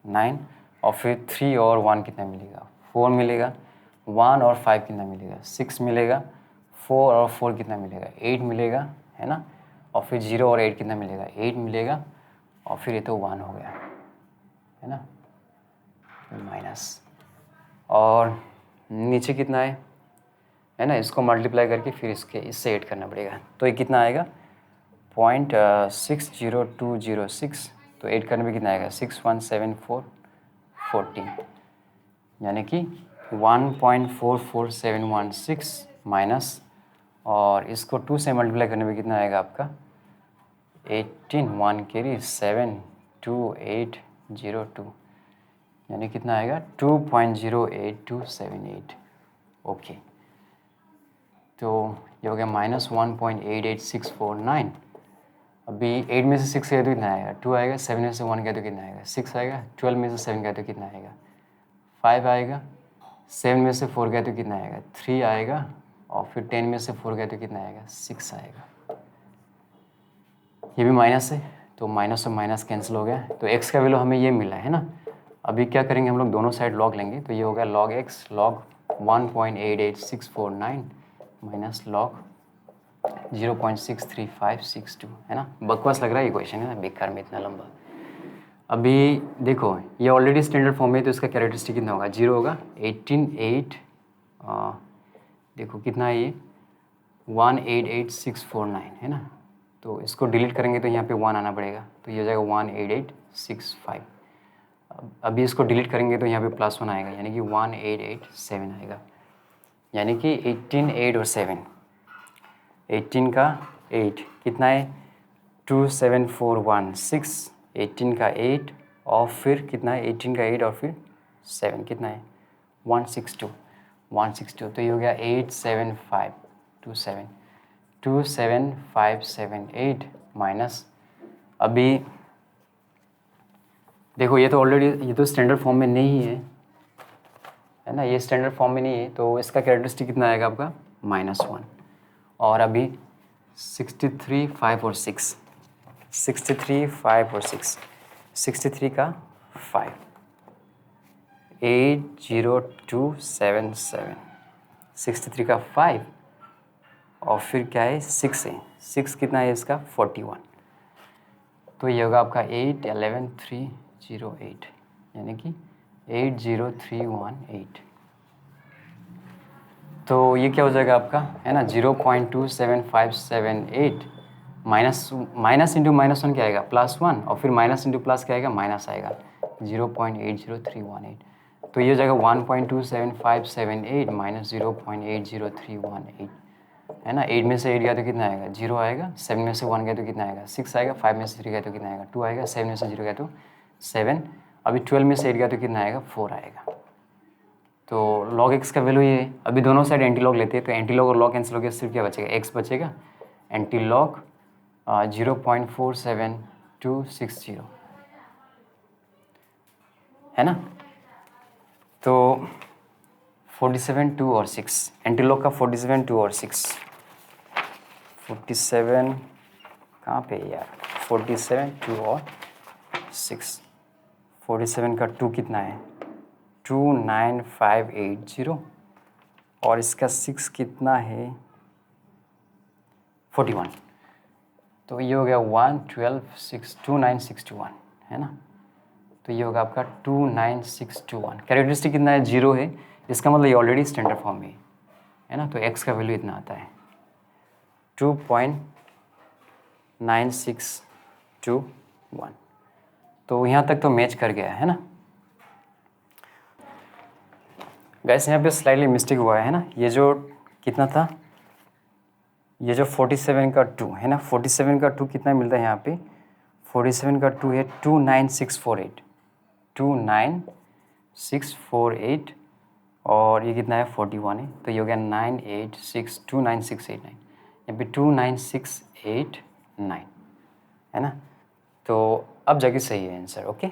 9, और फिर 3 और 1 कितना मिलेगा, 4 मिलेगा, 1 और 5 कितना मिलेगा, 6 मिलेगा, 4 और 4 कितना मिलेगा, 8 मिलेगा, है ना, और फिर 0 और 8 कितना मिलेगा, 8 मिलेगा, और फिर ये तो 1 हो गया, है ना, माइनस, और नीचे कितना है ना, इसको मल्टीप्लाई करके फिर इससे ऐड करना पड़ेगा, तो ये कितना आएगा, 0.60206, तो ऐड करने में कितना आएगा, 617414, यानी कि 1.44716 माइनस, और इसको 2 से मल्टीप्लाई करने में कितना आएगा आपका, 18 1 कैरी 72802, यानी कितना आएगा, 2.08278। ओके, तो ये हो गया माइनस 1.88649। अभी 8 में से 6 गया तो कितना आएगा, 2 आएगा, 7 में से 1 गया तो कितना आएगा, 6 आएगा, 12 में से 7 गया तो कितना आएगा, 5 आएगा, 7 में से 4 गया तो कितना आएगा, 3 आएगा, और फिर 10 में से 4 गया तो कितना आएगा, 6 आएगा। ये भी माइनस है, तो माइनस और माइनस कैंसिल हो गया, तो x का वैल्यू हमें ये मिला है ना। अभी क्या करेंगे हम लोग, दोनों साइड लॉग लेंगे, तो ये होगा log x log 1.88649 minus log 0.63562, है ना। बकवास लग रहा है ये क्वेश्चन, है ना, बेकार में इतना लंबा। अभी देखो, ये ऑलरेडी स्टैंडर्ड फॉर्म में है, तो इसका कैरेक्टरिस्टिक कितना होगा, 0 होगा, 188 देखो कितना है ये, 188,649, है ना, तो इसको डिलीट करेंगे तो यहाँ पे 1 आना पड़ेगा, तो ये हो जाएगा 18865। अभी इसको डिलीट करेंगे तो यहाँ पे +1 आएगा, यानी कि 1887 आएगा, यानी कि 18 8 और 7, 18 का 8 कितना है, 27416, 18 का 8 और फिर कितना है, 18 का 8 और फिर 7 कितना है, 162, तो ये हो गया 87527, 27578 माइनस, अभी देखो ये तो ऑलरेडी, ये तो स्टैंडर्ड फॉर्म में नहीं है ना, ये स्टैंडर्ड फॉर्म में नहीं है, तो इसका कैरेक्टरिस्टिक कितना आएगा आपका, -1, और अभी 63 5 और 6, 63 5 और 6, 63 का 5, 80277, 63 का 5 और फिर क्या है, 6 है, 6 कितना है इसका, 41, तो ये होगा आपका 811308, यानी कि 80318। तो ये क्या हो जाएगा आपका, है ना, 0.27578 माइनस इंटू माइनस वन क्या आएगा, +1, और फिर माइनस इंटू प्लस क्या आएगा, माइनस आएगा, 0.80318। तो ये हो जाएगा 1.27578 माइनस 0.80318, है ना। 8 में से 8 गया तो कितना आएगा, 0 आएगा। 7 में से 1 गया तो कितना आएगा, 6 आएगा। 5 में से 3 गया तो कितना आएगा, 2 आएगा। 7 में से 0 गया तो 7। अभी 12 में से 8 गया तो कितना आएगा, 4 आएगा। तो log x का वैल्यू ये है। अभी दोनों साइड एंटी लॉग लेते हैं, तो एंटी लॉग और लॉग कैंसिल हो गया, सिर्फ क्या बचेगा, x बचेगा। एंटी लॉग 0.47260, है ना। तो 47, 2 और 6, एंटी लॉग का 47, 2 और 6। 47 कहाँ पे है यार, 47, 2 और 6। 47 का 2 कितना है, 29580, और इसका 6 कितना है, 41। तो ये हो गया 112,629,621, है ना। तो ये होगा आपका 29621। कैरेक्टरिस्टिक कितना है, 0 है। इसका मतलब ये ऑलरेडी स्टैंडर्ड फॉर्म में है ना। तो x का वैल्यू इतना आता है 2.9621। तो यहाँ तक तो मैच कर गया है ना। गैस यहाँ पे स्लाइटली मिस्टेक हुआ है ना। ये जो कितना था, ये जो 47 का 2 है ना, 47 का 2 कितना मिलता है यहाँ पे, 47 का 2 है 29648, 29648, और ये कितना है 41 है। तो ये हो गया 986296889, यहाँ पे 29689, है ना। तो अब जाके सही है आंसर, ओके।